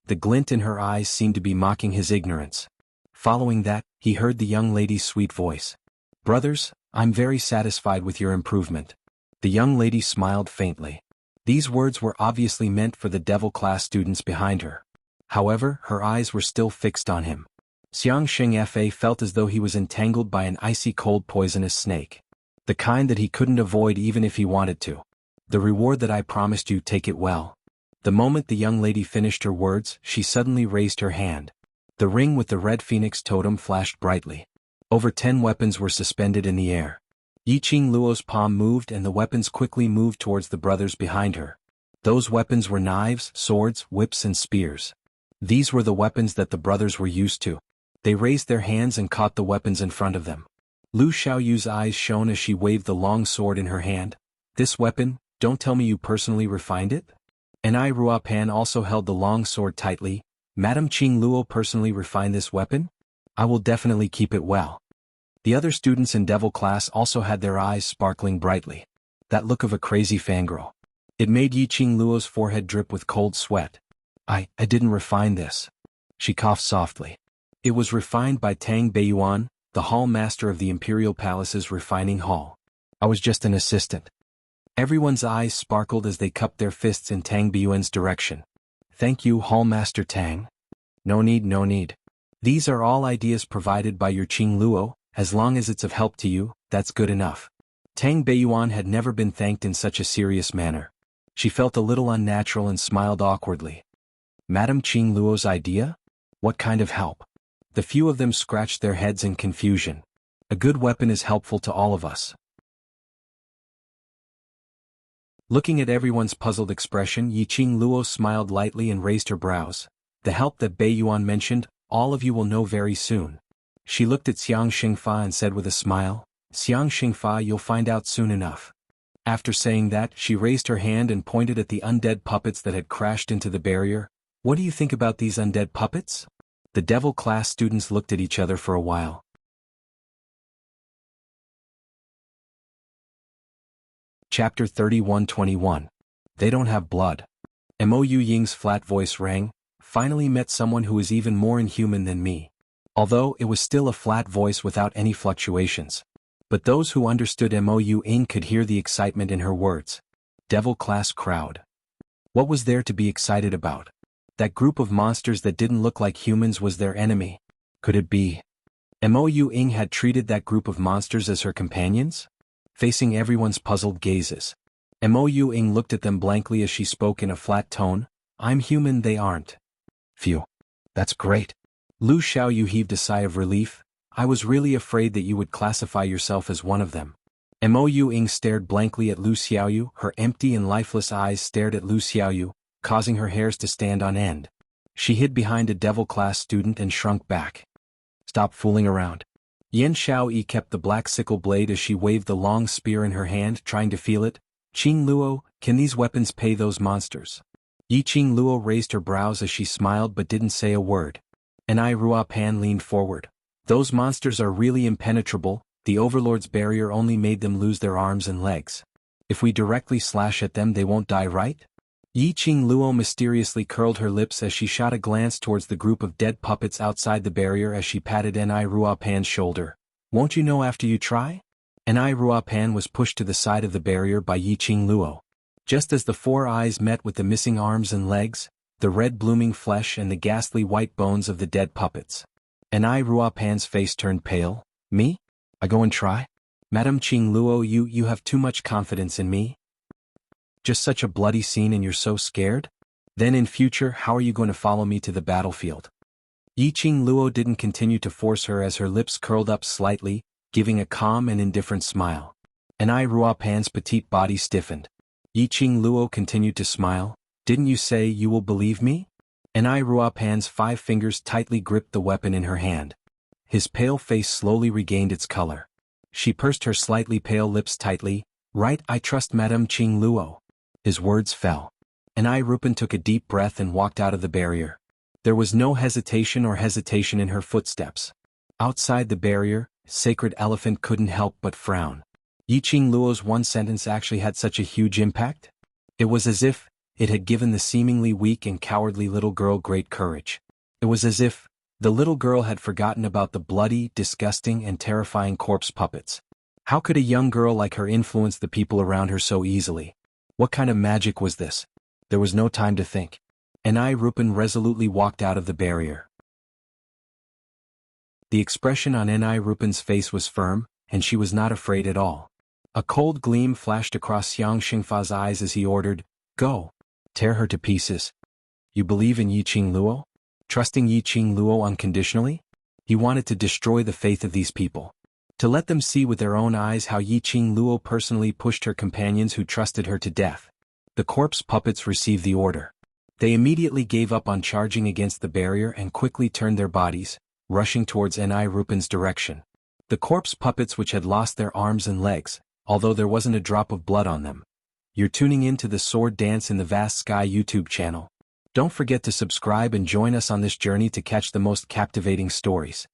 S1: The glint in her eyes seemed to be mocking his ignorance. Following that, he heard the young lady's sweet voice. "Brothers, I'm very satisfied with your improvement." The young lady smiled faintly. These words were obviously meant for the devil class students behind her. However, her eyes were still fixed on him. Xianxia felt as though he was entangled by an icy cold poisonous snake. The kind that he couldn't avoid even if he wanted to. "The reward that I promised you, take it well." The moment the young lady finished her words, she suddenly raised her hand. The ring with the red phoenix totem flashed brightly. Over 10 weapons were suspended in the air. Yiqing Luo's palm moved and the weapons quickly moved towards the brothers behind her. Those weapons were knives, swords, whips and spears. These were the weapons that the brothers were used to. They raised their hands and caught the weapons in front of them. Lu Xiaoyu's eyes shone as she waved the long sword in her hand. This weapon, don't tell me you personally refined it? And Ruopan also held the long sword tightly. Madame Qing Luo personally refined this weapon? I will definitely keep it well. The other students in Devil class also had their eyes sparkling brightly. That look of a crazy fangirl. It made Yi Qing Luo's forehead drip with cold sweat. I didn't refine this. She coughed softly. It was refined by Tang Beiyuan, the hall master of the Imperial Palace's refining hall. I was just an assistant. Everyone's eyes sparkled as they cupped their fists in Tang Beiyuan's direction. Thank you, Hall Master Tang. No need, no need. These are all ideas provided by your Qing Luo. As long as it's of help to you, that's good enough. Tang Beiyuan had never been thanked in such a serious manner. She felt a little unnatural and smiled awkwardly. Madame Qing Luo's idea? What kind of help? The few of them scratched their heads in confusion. A good weapon is helpful to all of us. Looking at everyone's puzzled expression, Yi Qing Luo smiled lightly and raised her brows. The help that Beiyuan mentioned, all of you will know very soon. She looked at Xianxia and said with a smile, Xianxia, you'll find out soon enough. After saying that, she raised her hand and pointed at the undead puppets that had crashed into the barrier. What do you think about these undead puppets? The Devil class students looked at each other for a while. Chapter 31-21. They don't have blood. Mo Ying's flat voice rang. Finally met someone who is even more inhuman than me. Although it was still a flat voice without any fluctuations. But those who understood Mo Ying could hear the excitement in her words. Devil class crowd. What was there to be excited about? That group of monsters that didn't look like humans was their enemy. Could it be? Mo Ying had treated that group of monsters as her companions? Facing everyone's puzzled gazes. Mo Ying looked at them blankly as she spoke in a flat tone. I'm human, they aren't. Phew. That's great. Lu Xiaoyu heaved a sigh of relief. I was really afraid that you would classify yourself as one of them. Mo Ying stared blankly at Lu Xiaoyu. Her empty and lifeless eyes stared at Lu Xiaoyu, causing her hairs to stand on end. She hid behind a Devil class student and shrunk back. Stop fooling around. Yan Xiaoyi kept the black sickle blade as she waved the long spear in her hand, trying to feel it. Qing Luo, can these weapons pay those monsters? Yi Qing Luo raised her brows as she smiled but didn't say a word. Ruopan leaned forward. Those monsters are really impenetrable. The Overlord's barrier only made them lose their arms and legs. If we directly slash at them, they won't die, right? Yi Qing Luo mysteriously curled her lips as she shot a glance towards the group of dead puppets outside the barrier as she patted Ruopan's shoulder. Won't you know after you try? Ruopan was pushed to the side of the barrier by Yi Qing Luo. Just as the four eyes met with the missing arms and legs, the red blooming flesh and the ghastly white bones of the dead puppets. Ruopan's face turned pale. Me? I go and try? Madame Qing Luo, you have too much confidence in me? Just such a bloody scene and you're so scared? Then in future, how are you going to follow me to the battlefield? Yi Qing Luo didn't continue to force her as her lips curled up slightly, giving a calm and indifferent smile. Ruopan's petite body stiffened. Yi Qing Luo continued to smile. Didn't you say you will believe me? Ruopan's 5 fingers tightly gripped the weapon in her hand. His pale face slowly regained its color. She pursed her slightly pale lips tightly. Right, I trust Madame Qing Luo. His words fell. Ruopan took a deep breath and walked out of the barrier. There was no hesitation in her footsteps. Outside the barrier, Sacred Elephant couldn't help but frown. Yi Qing Luo's one sentence actually had such a huge impact? It was as if it had given the seemingly weak and cowardly little girl great courage. It was as if the little girl had forgotten about the bloody, disgusting, and terrifying corpse puppets. How could a young girl like her influence the people around her so easily? What kind of magic was this? There was no time to think. Ruopan resolutely walked out of the barrier. The expression on Ruopan's face was firm, and she was not afraid at all. A cold gleam flashed across Xianxia's eyes as he ordered, Go. Tear her to pieces. You believe in Yi Qing Luo? Trusting Yi Qing Luo unconditionally? He wanted to destroy the faith of these people. To let them see with their own eyes how Yi Qing Luo personally pushed her companions who trusted her to death. The corpse puppets received the order. They immediately gave up on charging against the barrier and quickly turned their bodies, rushing towards Ruopan's direction. The corpse puppets which had lost their arms and legs, although there wasn't a drop of blood on them. You're tuning in to the Sword Dance in the Vast Sky YouTube channel. Don't forget to subscribe and join us on this journey to catch the most captivating stories.